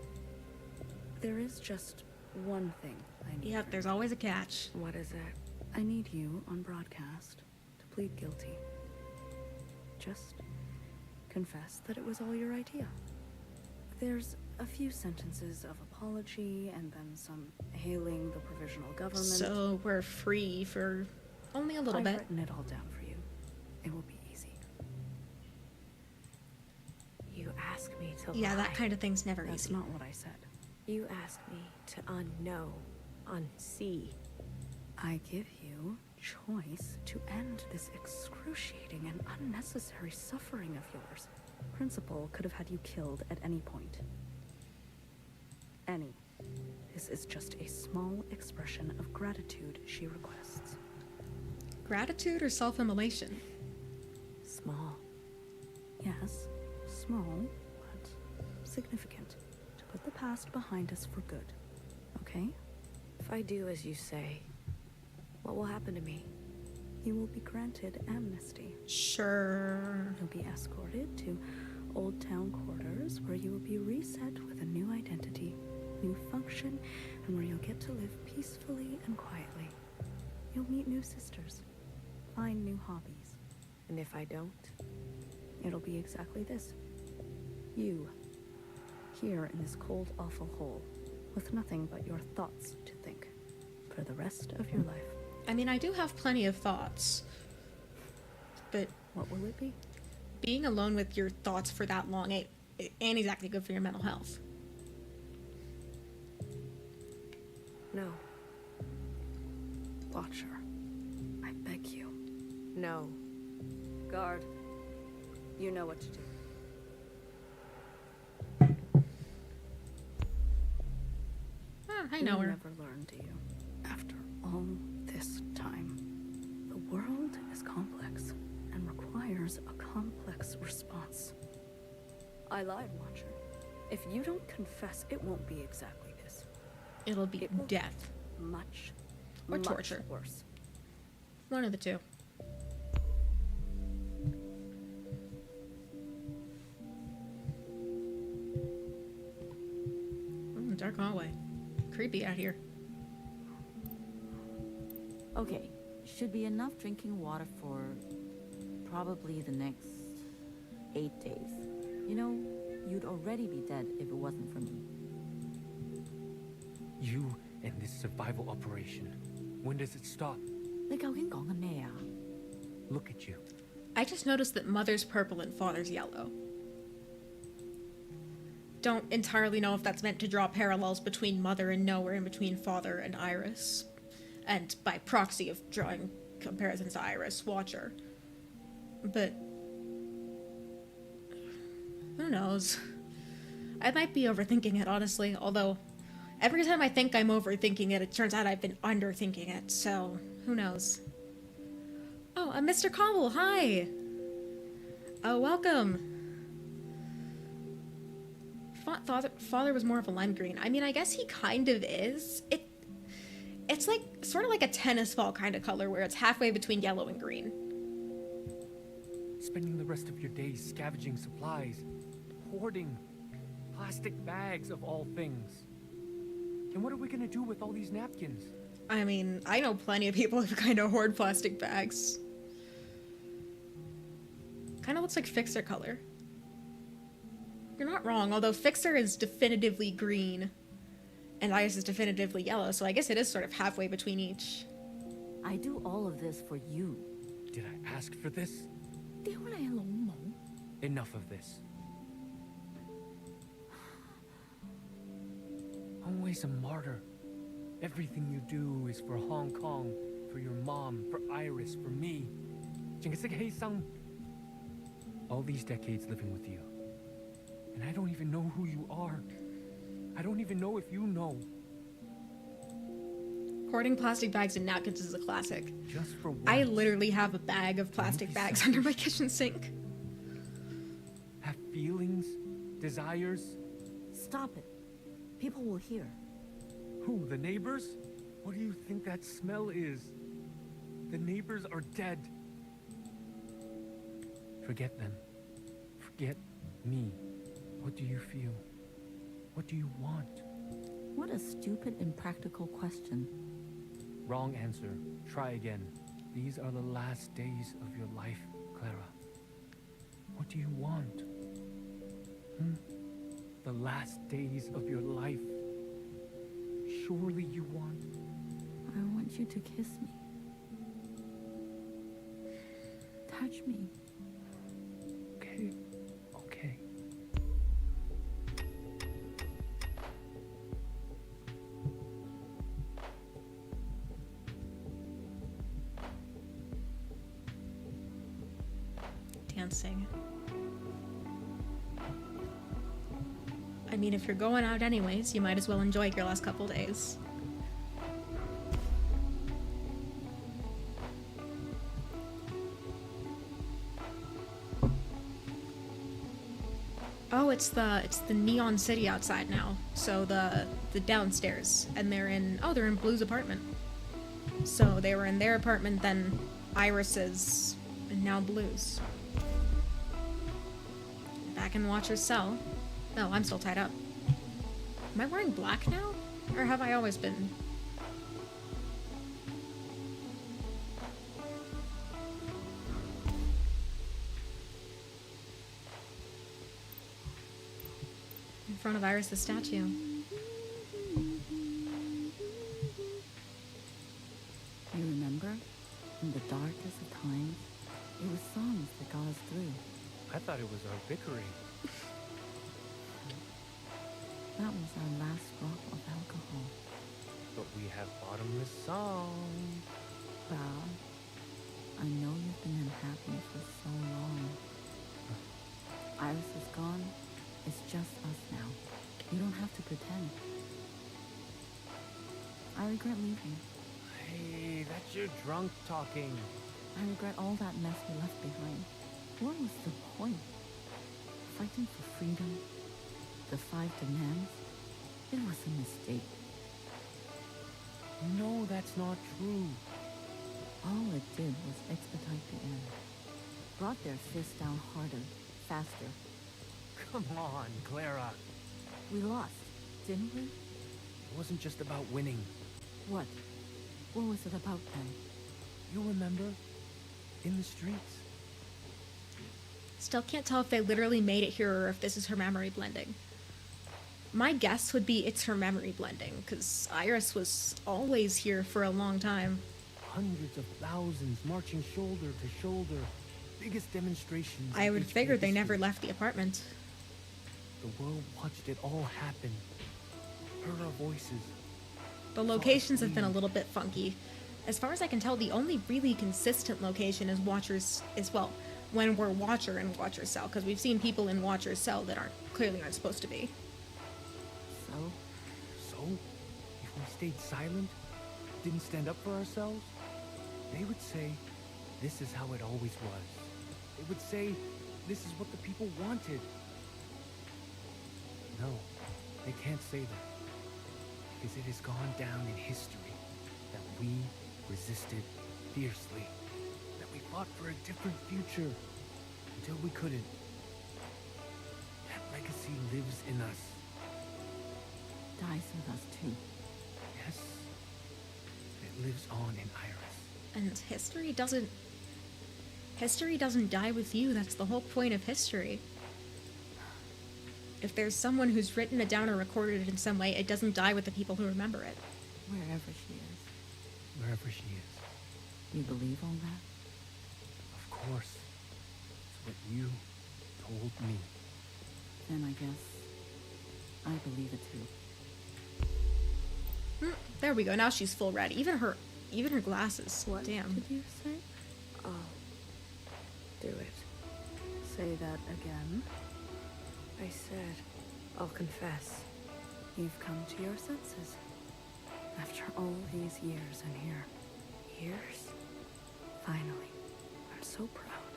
There is just one thing I need. Yep, there's always a catch. What is it? I need you on broadcast to plead guilty. Just confess that it was all your idea. There's a few sentences of apology and then some hailing the provisional government. So we're free for only a little I've bit. written it all down for you. It will be easy. You ask me to Yeah, lie. that kind of thing's never That's easy. not what I said. You ask me to unknow, unsee. I give you choice to end this excruciating and unnecessary suffering of yours. Principal could have had you killed at any point. Any. This is just a small expression of gratitude she requests. Gratitude or self-immolation? Small. Yes, small, but significant. To put the past behind us for good. Okay? If I do as you say, what will happen to me? You will be granted amnesty. Sure. You'll be escorted to Old Town quarters where you will be reset with a new identity, new function, and where you'll get to live peacefully and quietly. You'll meet new sisters, find new hobbies. And if I don't? It'll be exactly this. You, here in this cold, awful hole, with nothing but your thoughts to think, for the rest of your life. I mean, I do have plenty of thoughts, but what will it be? Being alone with your thoughts for that long ain't exactly good for your mental health. No. Watcher, I beg you. No. Guard, you know what to do. I know her. You never learn, do you? After all this time, the world is complex and requires a complex response. I lied, Watcher. If you don't confess, it won't be exactly this. It'll be It will death. Much, Or much torture. worse. One of the two. Dark hallway. Creepy out here. Okay, should be enough drinking water for probably the next 8 days. You know, you'd already be dead if it wasn't for me. You and this survival operation. When does it stop? 你究竟講緊咩啊? Look at you. I just noticed that Mother's purple and Father's yellow. Don't entirely know if that's meant to draw parallels between Mother and Nowhere and between Father and Iris. And by proxy of drawing comparisons to Iris, Watcher. But who knows? I might be overthinking it, honestly, although every time I think I'm overthinking it, it turns out I've been underthinking it, so who knows? Oh, Mr. Cobble, hi! Oh, welcome! Father was more of a lime green. I mean, I guess he kind of is. It's like, sort of like a tennis ball kind of color, where it's halfway between yellow and green. Spending the rest of your days scavenging supplies, hoarding plastic bags of all things. And what are we gonna do with all these napkins? I mean, I know plenty of people who kind of hoard plastic bags. Kind of looks like Fixer color. You're not wrong, although Fixer is definitively green, and Iris is definitively yellow, so I guess it is sort of halfway between each. I do all of this for you. Did I ask for this? 屌你老母! Enough of this. Always a martyr. Everything you do is for Hong Kong, for your mom, for Iris, for me. 淨係識犧牲. All these decades living with you. And I don't even know who you are. I don't even know if you know. Hoarding plastic bags and napkins is a classic. Just for once. I literally have a bag of plastic be bags selfish. under my kitchen sink. Have feelings, desires. Stop it. People will hear. Who, the neighbors? What do you think that smell is? The neighbors are dead. Forget them. Forget me. What do you feel? What do you want? What a stupid, impractical question. Wrong answer. Try again. These are the last days of your life, Clara. What do you want? The last days of your life. Surely you want. I want you to kiss me. Touch me. Okay. Okay. Dancing. I mean, if you're going out anyways, you might as well enjoy your last couple days. Oh, it's the Neon City outside now. So the downstairs, and they're in Blue's apartment. So they were in their apartment, then Iris's, and now Blue's. Back in Watcher's cell. Oh, I'm still tied up. Am I wearing black now? Or have I always been? In front of Iris' statue. You remember? In the darkest of times, it was songs that got us through. I thought it was our bickering. That was our last drop of alcohol. But we have bottomless songs. Val, I know you've been unhappy for so long. Iris is gone. It's just us now. You don't have to pretend. I regret leaving. Hey, that's your drunk talking. I regret all that mess we left behind. What was the point? Fighting for freedom? The 5 demands? It was a mistake. No, that's not true. All it did was expedite the end. Brought their fists down harder, faster. Come on, Clara. We lost, didn't we? It wasn't just about winning. What? What was it about then? You remember? In the streets? Still can't tell if they literally made it here or if this is her memory blending. My guess would be it's her memory blending, because Iris was always here for a long time. Hundreds of thousands marching shoulder to shoulder. Biggest demonstrations. I in would HK figure they history. never left the apartment. The world watched it all happen. Heard our voices. The locations have been a little bit funky. As far as I can tell, the only really consistent location is when we're Watcher in Watcher's cell, because we've seen people in Watcher's cell that clearly aren't supposed to be. So, if we stayed silent, didn't stand up for ourselves, they would say, this is how it always was. They would say, this is what the people wanted. No, they can't say that. Because it has gone down in history that we resisted fiercely. That we fought for a different future until we couldn't. That legacy lives in us. Dies with us too. Yes, it lives on in Iris. And history doesn't die with you. That's the whole point of history. If there's someone who's written it down or recorded it in some way, it doesn't die with the people who remember it. Wherever she is. Wherever she is. You believe all that? Of course. It's what you told me. Then I guess I believe it too. There we go. Now she's full red. Even her glasses. What Damn. did you say? Oh. Do it. Say that again. I said, I'll confess. You've come to your senses. After all these years in here. Years? Finally. I'm so proud.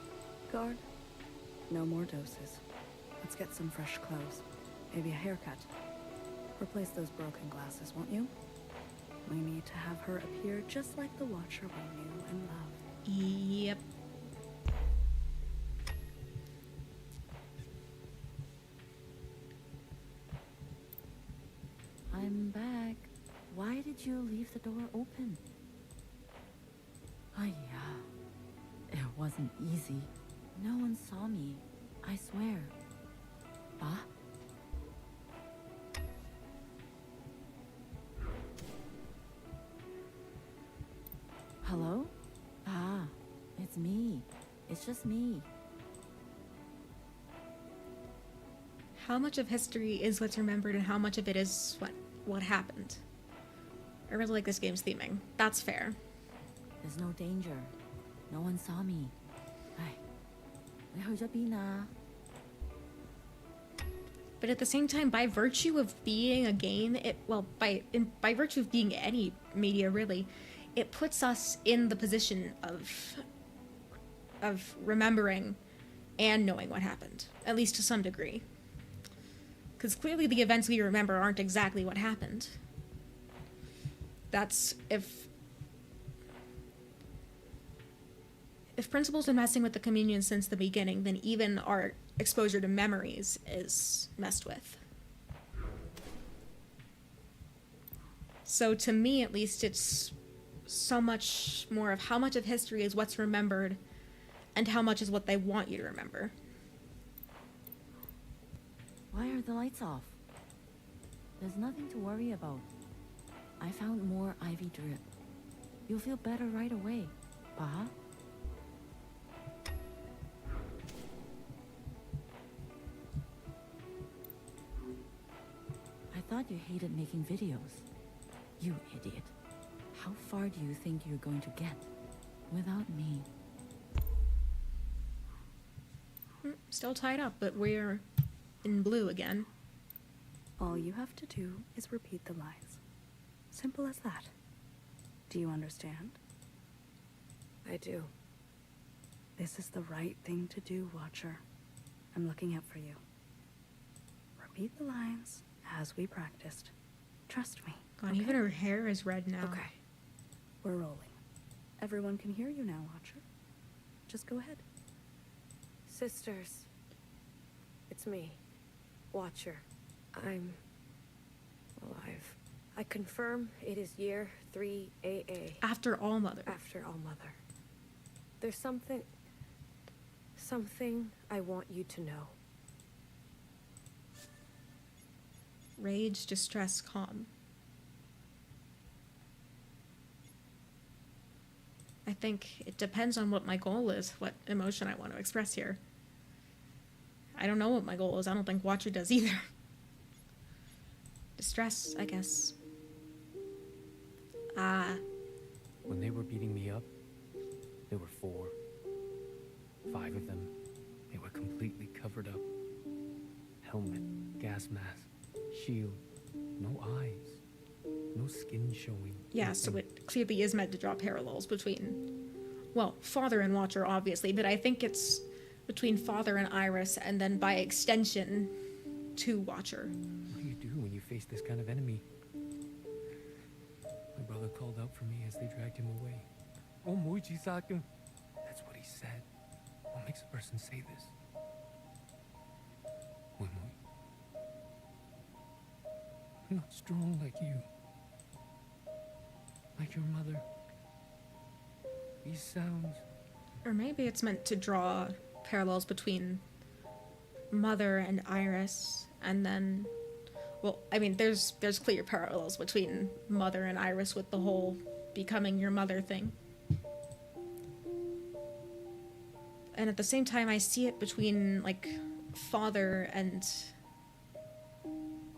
Guard, no more doses. Let's get some fresh clothes. Maybe a haircut. Replace those broken glasses, won't you? We need to have her appear just like the Watcher we knew and loved. Yep. I'm back. Why did you leave the door open? Ah, yeah. It wasn't easy. No one saw me. I swear. Ah? Hello? Ah, it's me. It's just me. How much of history is what's remembered and how much of it is what happened? I really like this game's theming. That's fair. There's no danger. No one saw me. Ay, 你去咗邊啊? But at the same time, by virtue of being a game, by virtue of being any media really, it puts us in the position of remembering and knowing what happened, at least to some degree. Because clearly the events we remember aren't exactly what happened. That's if Principal's been messing with the communion since the beginning, then even our exposure to memories is messed with. So to me, at least, it's so much more of how much of history is what's remembered and how much is what they want you to remember. Why are the lights off? There's nothing to worry about. I found more ivy drip. You'll feel better right away, Baha. I thought you hated making videos. You idiot. How far do you think you're going to get without me? Still tied up, but we're in blue again. All you have to do is repeat the lines. Simple as that. Do you understand? I do. This is the right thing to do, Watcher. I'm looking out for you. Repeat the lines as we practiced. Trust me. God, even her hair is red now. Okay. We're rolling. Everyone can hear you now, Watcher. Just go ahead. Sisters. It's me, Watcher. I'm alive. I confirm it is year 3 AA. After All Mother. After All Mother. There's something I want you to know. Rage, distress, calm. I think it depends on what my goal is, what emotion I want to express here. I don't know what my goal is. I don't think Watcher does either. Distress, I guess. When they were beating me up, there were 4. 5 of them. They were completely covered up. Helmet, gas mask, shield, no eyes, no skin showing. Yeah, so it clearly is meant to draw parallels between, well, Father and Watcher, obviously, but I think it's between Father and Iris, and then by extension, to Watcher. What do you do when you face this kind of enemy? My brother called out for me as they dragged him away. That's what he said. What makes a person say this? I'm not strong like you. Like your mother. These sounds. Or maybe it's meant to draw parallels between Mother and Iris, and then, well, I mean, there's clear parallels between Mother and Iris with the whole becoming your mother thing. And at the same time, I see it between, like, Father and...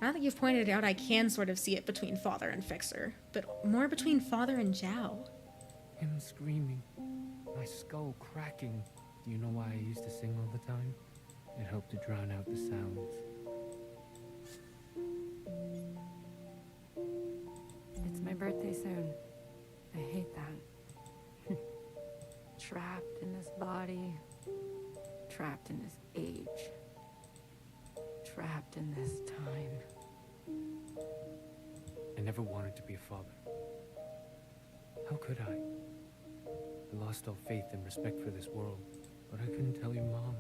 Now that you've pointed it out, I can sort of see it between Father and Fixer, but more between Father and Zhao. Him screaming. My skull cracking. Do you know why I used to sing all the time? It helped to drown out the sounds. It's my birthday soon. I hate that. Trapped in this body. Trapped in this age. Trapped in this time. I never wanted to be a father. How could I? I lost all faith and respect for this world, but I couldn't tell your mom.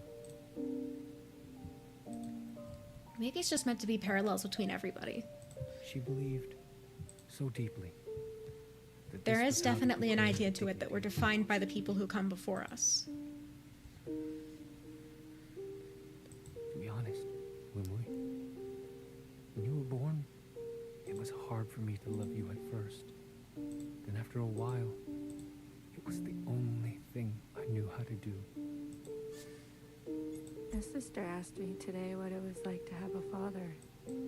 Maybe it's just meant to be parallels between everybody. She believed so deeply. That There this is was how they definitely could an claim idea to it that we're dignity. defined by the people who come before us. To be honest, Wimui, when you were born, it was hard for me to love you at first. Then after a while, it was the only thing I knew how to do. My sister asked me today what it was like to have a father.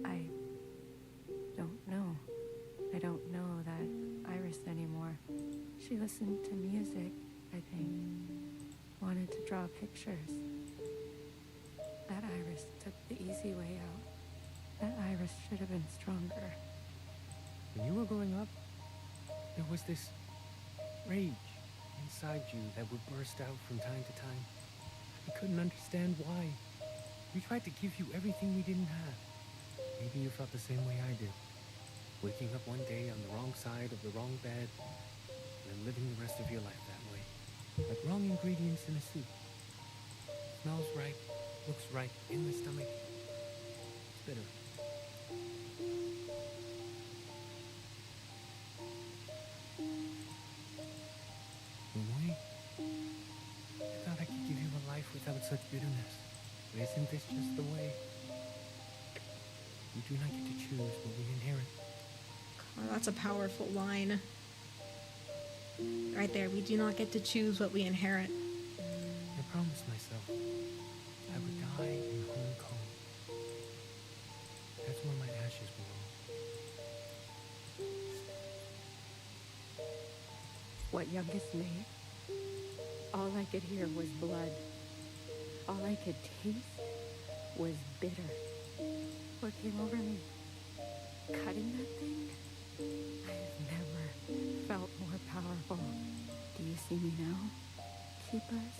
I don't know. I don't know that Iris anymore. She listened to music, I think. Wanted to draw pictures. That Iris took the easy way out. should have been stronger. When you were growing up, there was this rage inside you that would burst out from time to time. I couldn't understand why. We tried to give you everything we didn't have. Maybe you felt the same way I did. Waking up one day on the wrong side of the wrong bed, and then living the rest of your life that way. Like wrong ingredients in a soup. Smells right, looks right in the stomach. It's bitter. Wait. I thought I could give you a life without such bitterness. But isn't this just the way? We do not get to choose what we inherit. Oh, that's a powerful line. Right there, we do not get to choose what we inherit. I promised myself I would die in Hong Kong. That's where my ashes belong. What youngest made? All I could hear was blood. All I could taste was bitter. What came over me? Cutting that thing? I've never felt more powerful. Do you see me now, Keepers?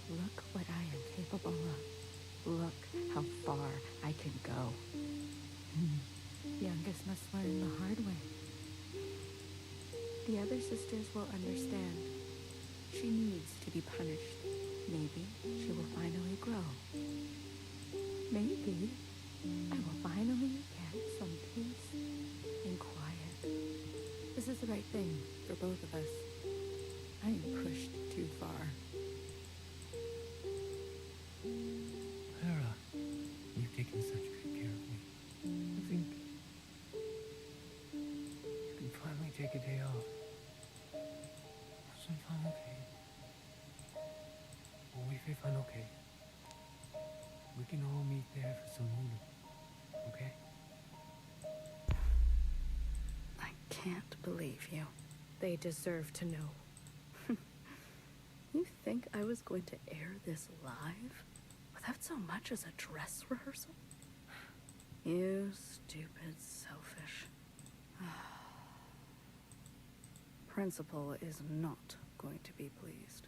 Look what I am capable of. Look how far I can go. Youngest must learn the hard way. The other sisters will understand. She needs to be punished. Maybe she will finally grow. Maybe I will finally get some peace and quiet. This is the right thing for both of us. I am pushed too far. Clara, you've taken such good care of me. I think you can finally take a day off. Sometime okay. If I'm okay. We can all meet there for some noodles, okay? I can't believe you. They deserve to know. You think I was going to air this live without so much as a dress rehearsal? You stupid, selfish. Principal is not going to be pleased.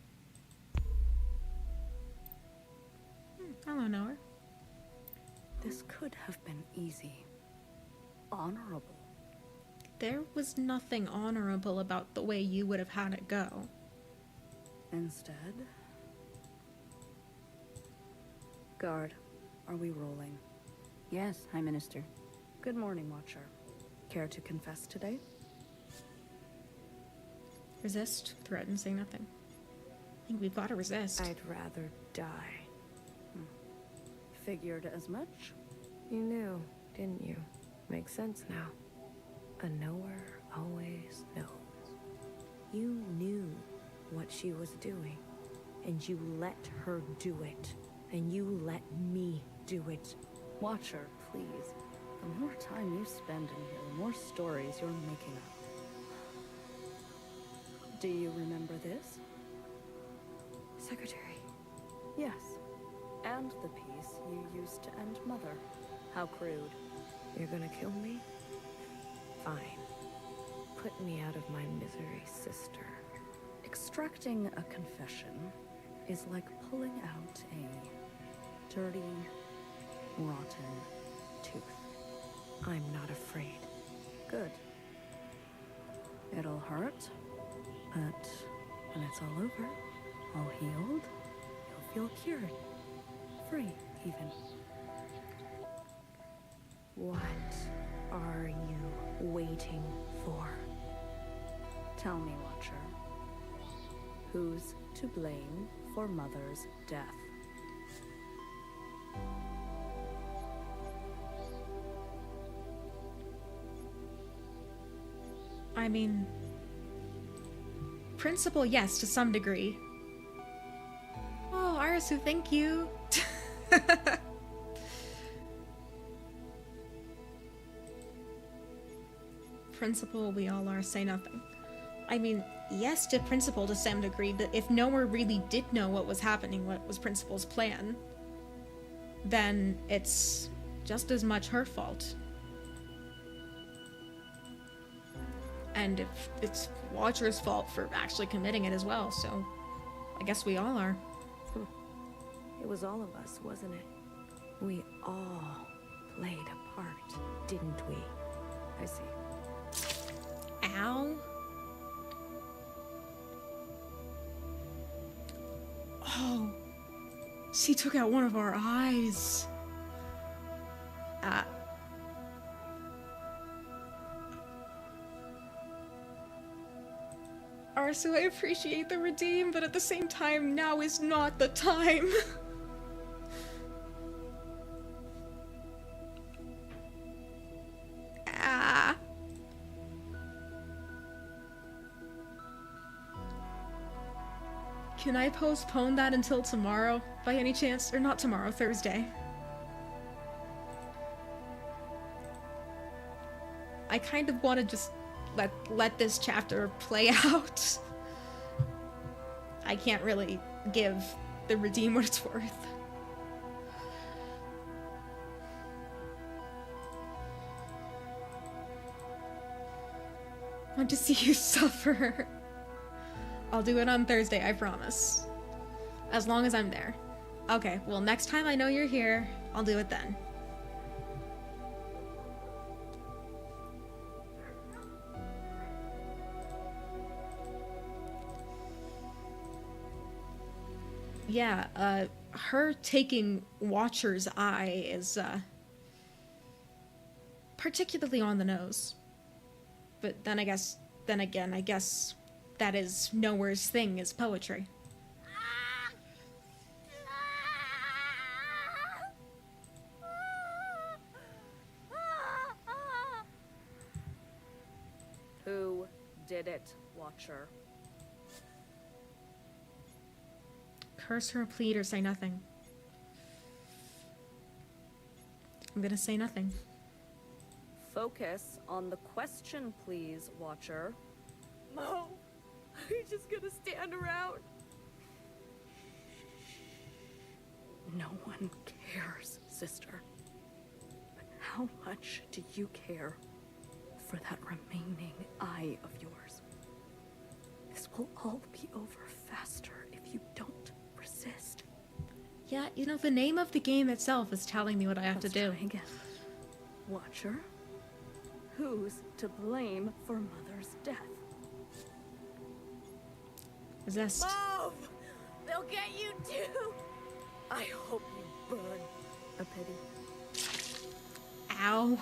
I don't know her. This could have been easy. Honorable. There was nothing honorable about the way you would have had it go. Instead... Guard, are we rolling? Yes, High Minister. Good morning, Watcher. Care to confess today? Resist, threaten, say nothing. I think we've got to resist. I'd rather die. Figured as much. You knew, didn't you? Makes sense now. A knower always knows. You knew what she was doing, and you let her do it, and you let me do it. Watcher, please. The more time you spend in here, the more stories you're making up. Do you remember this? Secretary. Yes. And the piece you used to end Mother. How crude. You're gonna kill me? Fine. Put me out of my misery, sister. Extracting a confession is like pulling out a dirty, rotten tooth. I'm not afraid. Good. It'll hurt, but when it's all over, all healed, you'll feel cured. Free, even. What are you waiting for? Tell me, Watcher. Who's to blame for Mother's death? I mean... Principal, yes, to some degree. Oh, Arisu, thank you. Principal, we all are, say nothing. I mean, yes to Principal to some degree, but if no one really did know what was happening, what was Principal's plan, then it's just as much her fault. And if it's Watcher's fault for actually committing it as well, so I guess we all are. It was all of us, wasn't it? We all played a part, didn't we? I see. Ow. Oh. She took out one of our eyes. Arsu, I appreciate the redeem, but at the same time, now is not the time. Can I postpone that until tomorrow, by any chance? Or not tomorrow, Thursday. I kind of want to just let this chapter play out. I can't really give the redeem what it's worth. I want to see you suffer. I'll do it on Thursday, I promise. As long as I'm there. Okay, well, next time I know you're here, I'll do it then. Yeah, her taking Watcher's eye is, particularly on the nose. But then again, I guess that is Nowhere's thing, is poetry. Who did it, Watcher? Curse her, plead, or say nothing. I'm gonna say nothing. Focus on the question, please, Watcher. Mo, you're just gonna stand around. No one cares, sister. But how much do you care for that remaining eye of yours? This will all be over faster if you don't resist. Yeah, you know, the name of the game itself is telling me what I have to do. Let's try again. Watcher, who's to blame for Mother's death? Resist. Mom! They'll get you too! I hope you burn. A pity. Ow.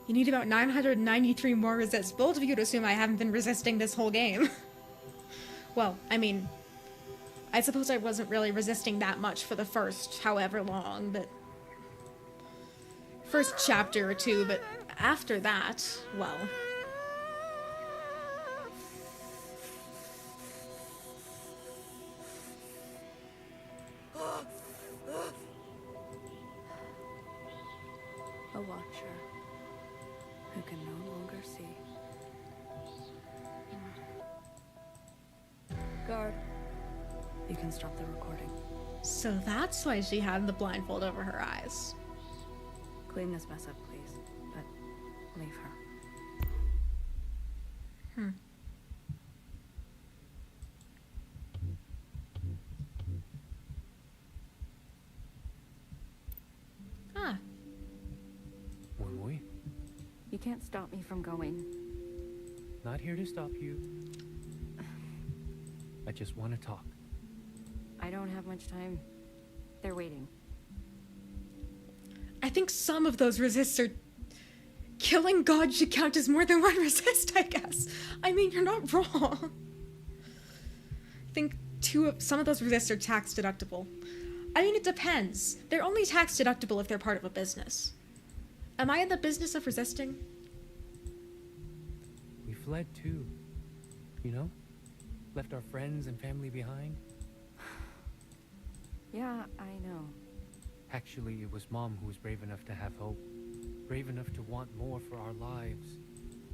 You need about 993 more resists. Bold of you to assume I haven't been resisting this whole game. Well, I mean, I suppose I wasn't really resisting that much for the first however long, but... First chapter or two, but after that, well... A watcher who can no longer see. Guard, you can stop the recording. So that's why she had the blindfold over her eyes. Clean this mess up, please, but leave her. Ah. Wui, You can't stop me from going. not here to stop you. I just want to talk. I don't have much time. They're waiting. I think some of those resists are... Killing God should count as more than one resist, I guess. I mean, you're not wrong. I think some of those resists are tax deductible. I mean, it depends. They're only tax deductible if they're part of a business. Am I in the business of resisting? We fled too. You know? Left our friends and family behind. Yeah, I know. Actually, it was Mom who was brave enough to have hope. Brave enough to want more for our lives.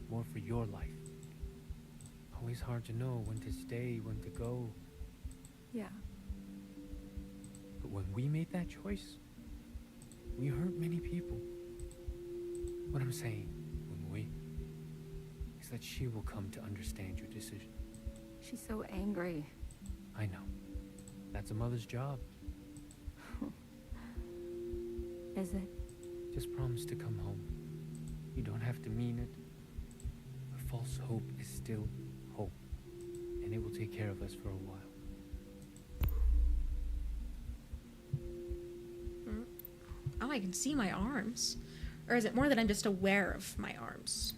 More for your life. Always hard to know when to stay, when to go. Yeah. But when we made that choice, we hurt many people. What I'm saying, Wei, is that she will come to understand your decision. She's so angry. I know. That's a mother's job. Is it? Just promise to come home. You don't have to mean it. But false hope is still hope. And it will take care of us for a while. Oh, I can see my arms. Or is it more that I'm just aware of my arms?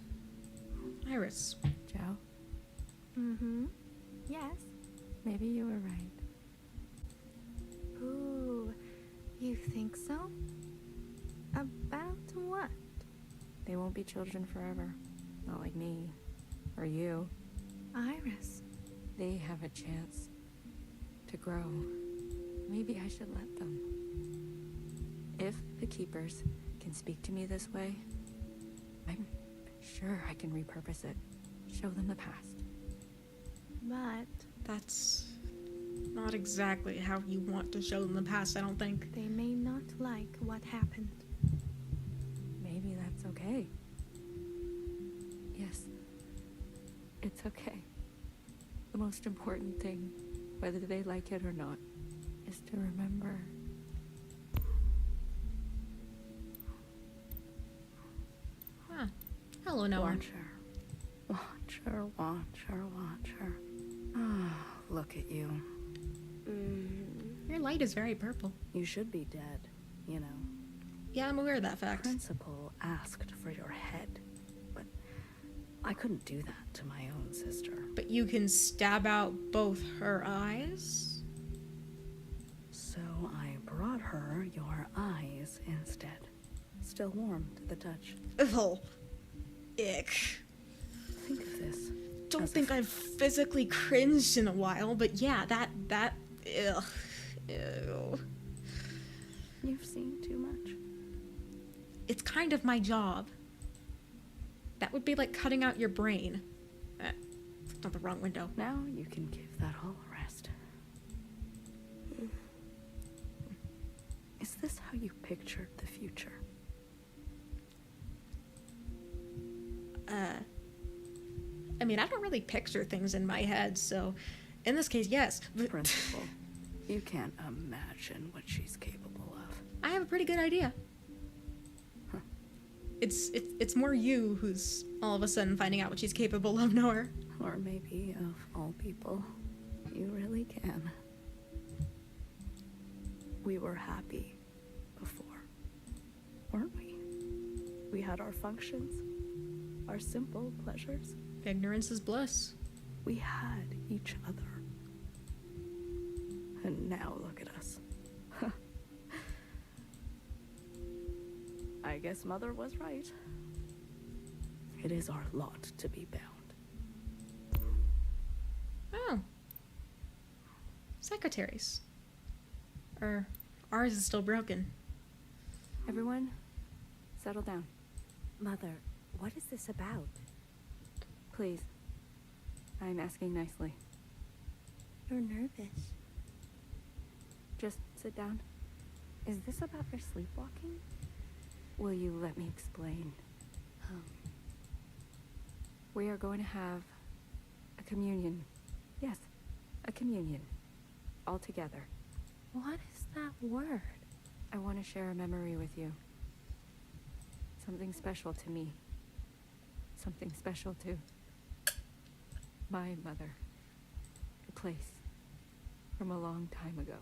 Iris. Joe? Mm-hmm. Yes. Maybe you were right. Ooh, you think so? About what? They won't be children forever. Not like me. Or you. Iris. They have a chance to grow. Maybe I should let them. If the Keepers can speak to me this way, I'm sure I can repurpose it. Show them the past. But That's not exactly how you want to show them the past, I don't think. they may not like what happened. Maybe that's okay. Yes, it's okay. The most important thing, whether they like it or not, is to remember. Huh. Hello, Noah. Watch her. Watch her, watch her, watch her. Ah, look at you. Your light is very purple. You should be dead, you know. Yeah, I'm aware of that fact. Principal asked for your head, but I couldn't do that to my own sister. But you can stab out both her eyes? So I brought her your eyes instead. Still warm to the touch. Ugh. Ick. Think of this. Don't as think if- I've physically cringed in a while, but yeah, that, ugh. Ew. You've seen too much. It's kind of my job. That would be like cutting out your brain. Not the wrong window. Now you can give that all a rest. Is this how you pictured the future? I mean, I don't really picture things in my head, so in this case, yes. But Principal, you can't imagine what she's capable of. I have a pretty good idea. Huh. It's more you who's all of a sudden finding out what she's capable of, Noah. Or maybe, of all people, you really can. We were happy before, weren't we? We had our functions, our simple pleasures. Ignorance is bliss. We had each other. And now look at us. I guess Mother was right. It is our lot to be bound. Oh. Secretaries. Ours is still broken. Everyone, settle down. Mother, what is this about? Please. I'm asking nicely. You're nervous. Just sit down. Is this about your sleepwalking? Will you let me explain? We are going to have a communion. Yes, a communion. All together. What is that word? I want to share a memory with you. Something special to me. Something special to my mother. A place from a long time ago.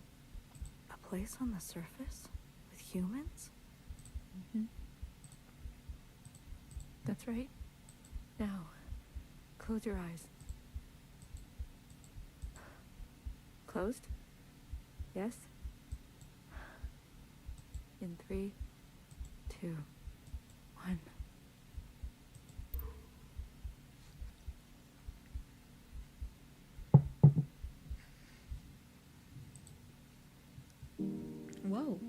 A place on the surface? With humans? That's right. Now, close your eyes. Closed? Yes? In 3, 2, 1. Whoa.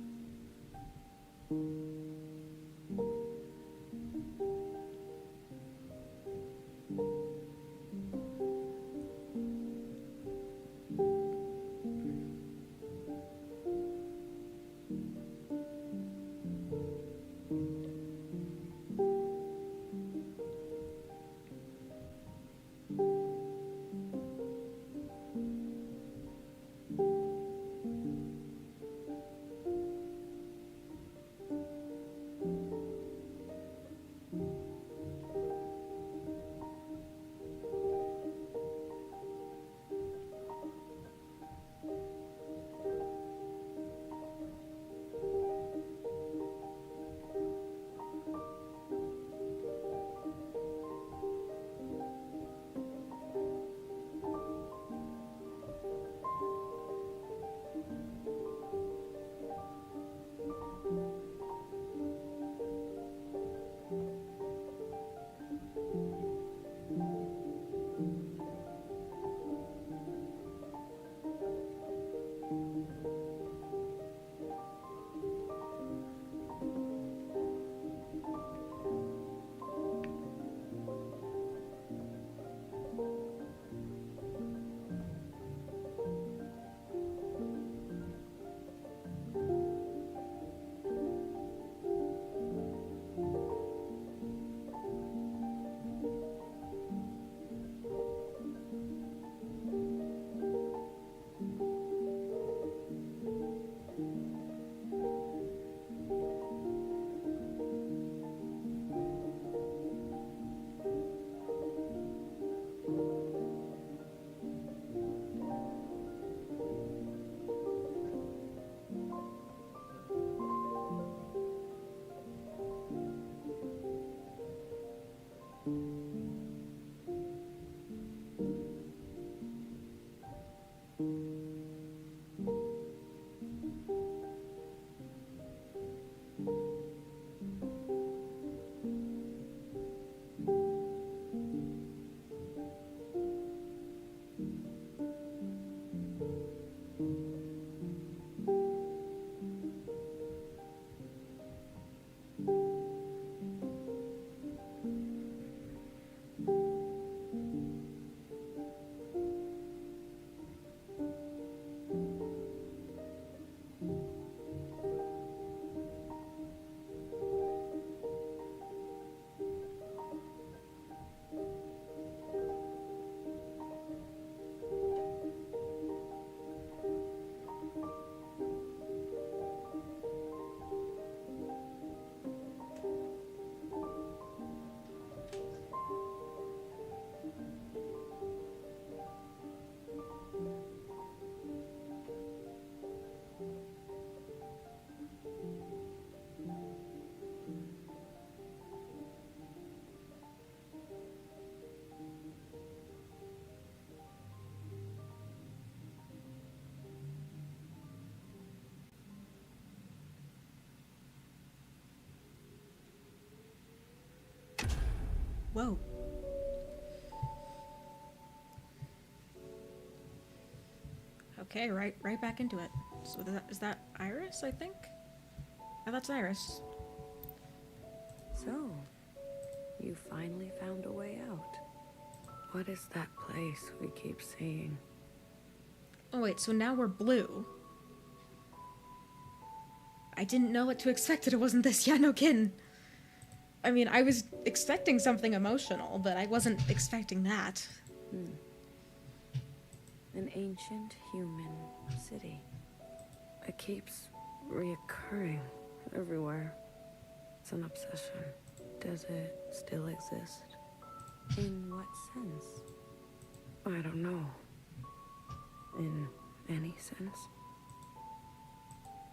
Whoa. Okay, right back into it. So is that Iris, I think? Oh, that's Iris. So, you finally found a way out. What is that place we keep seeing? Oh wait, so now we're blue. I didn't know what to expect, it wasn't this. Yeah, no kidding. I mean, I was expecting something emotional, but I wasn't expecting that. An ancient human city. It keeps reoccurring everywhere. It's an obsession. Does it still exist? In what sense? I don't know. In any sense.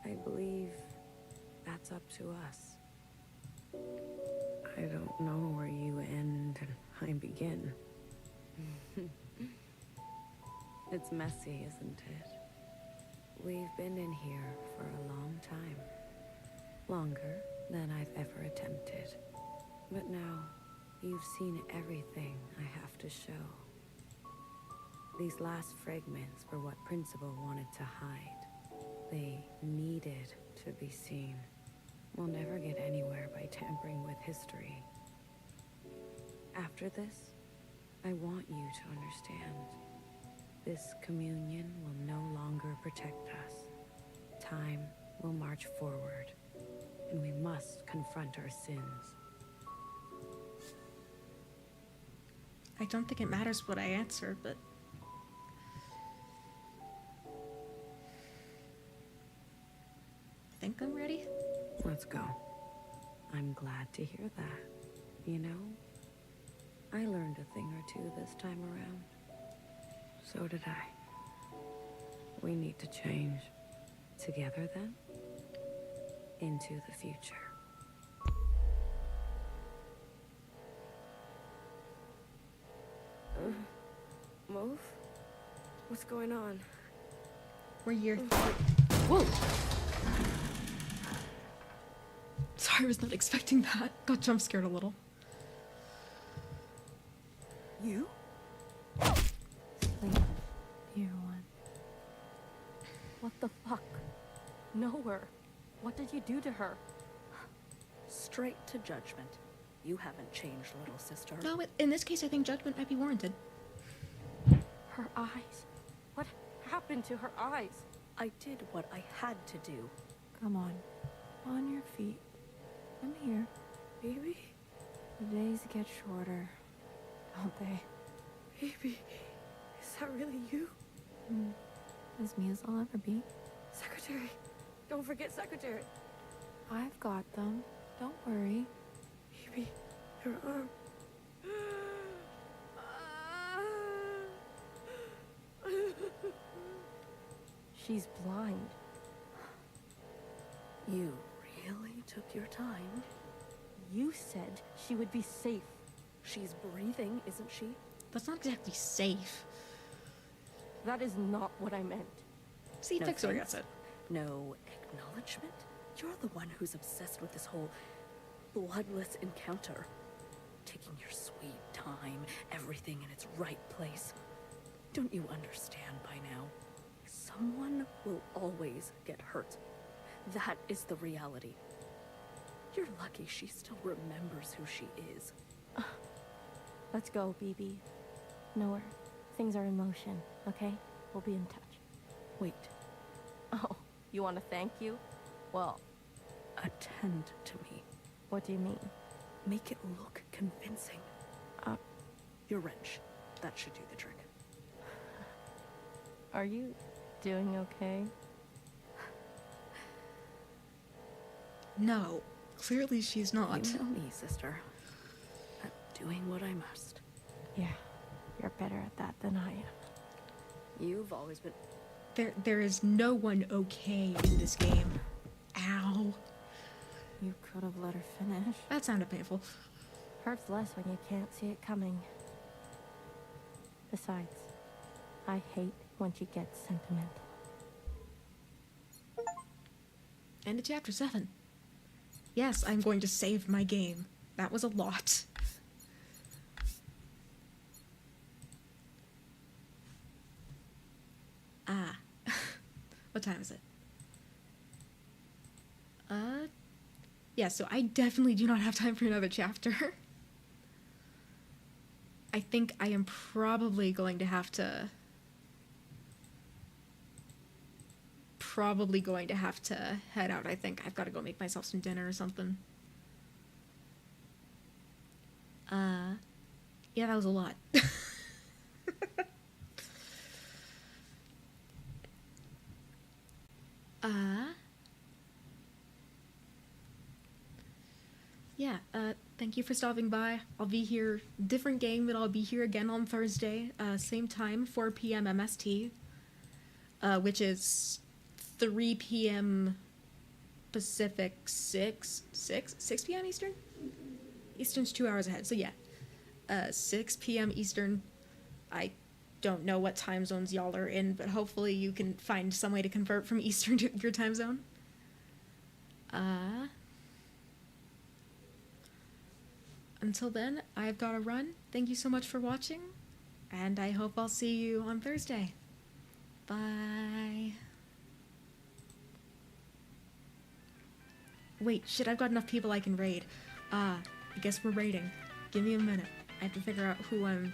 I believe that's up to us. I don't know where you end and I begin. It's messy, isn't it? We've been in here for a long time. Longer than I've ever attempted. But now, you've seen everything I have to show. These last fragments were what Principal wanted to hide. They needed to be seen. We'll never get anywhere by tampering with history. After this, I want you to understand. This communion will no longer protect us. Time will march forward, and we must confront our sins. I don't think it matters what I answer, but... I think I'm ready. Let's go. I'm glad to hear that. You know, I learned a thing or two this time around. So did I. We need to change. Together, then? Into the future. Move? What's going on? We're here. Whoa! Sorry, I was not expecting that. Got jump scared a little. You? Sleep, dear one. What the fuck? Know her. What did you do to her? Straight to judgment. You haven't changed, little sister. No, in this case, I think judgment might be warranted. Her eyes. What happened to her eyes? I did what I had to do. Come on your feet. I'm here. Baby? The days get shorter, don't they? Baby? Is that really you? As me as I'll ever be. Secretary. Don't forget Secretary. I've got them. Don't worry. Baby, your arm. She's blind. You really took your time? You said she would be safe. She's breathing, isn't she? That's not exactly safe. That is not what I meant. See, No Fixer thanks. gets it. No acknowledgement? You're the one who's obsessed with this whole bloodless encounter. Taking your sweet time, everything in its right place. Don't you understand by now? Someone will always get hurt. That is the reality. You're lucky she still remembers who she is. Let's go, BB. Know her. Things are in motion, okay? We'll be in touch. Wait, Oh, you want to thank you? Well, attend to me. what do you mean? Make it look convincing. Your wrench. That should do the trick. Are you doing okay? No, clearly she's not. You know me, sister. I'm doing what I must. Yeah, you're better at that than I am. You've always been... There is no one okay in this game. Ow. You could have let her finish. That sounded painful. Hurts less when you can't see it coming. Besides, I hate when she gets sentimental. End of chapter 7. Yes, I'm going to save my game. That was a lot. What time is it? Yeah, so I definitely do not have time for another chapter. I think I am probably going to have to head out. I think I've got to go make myself some dinner or something. Yeah, that was a lot. Yeah, thank you for stopping by. I'll be here, different game, but I'll be here again on Thursday, same time, 4 p.m. MST, which is 3 p.m. Pacific, 6 p.m. Eastern? Eastern's 2 hours ahead, so yeah. 6 p.m. Eastern. I don't know what time zones y'all are in, but hopefully you can find some way to convert from Eastern to your time zone. Until then, I've got to run. Thank you so much for watching, and I hope I'll see you on Thursday. Bye. Wait, shit, I've got enough people I can raid. I guess we're raiding. Give me a minute. I have to figure out who I'm...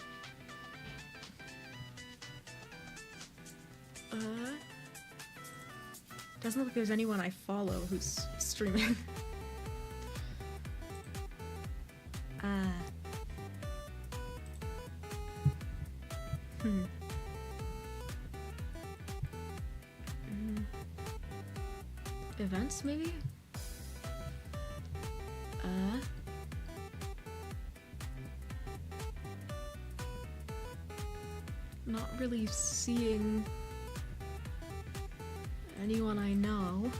Doesn't look like there's anyone I follow who's streaming. Events, maybe? Not really seeing anyone I know.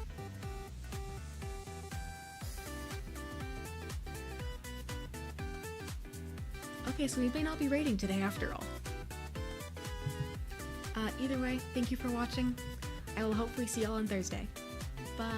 Okay, so we may not be raiding today after all. Either way, thank you for watching. I will hopefully see y'all on Thursday. Bye.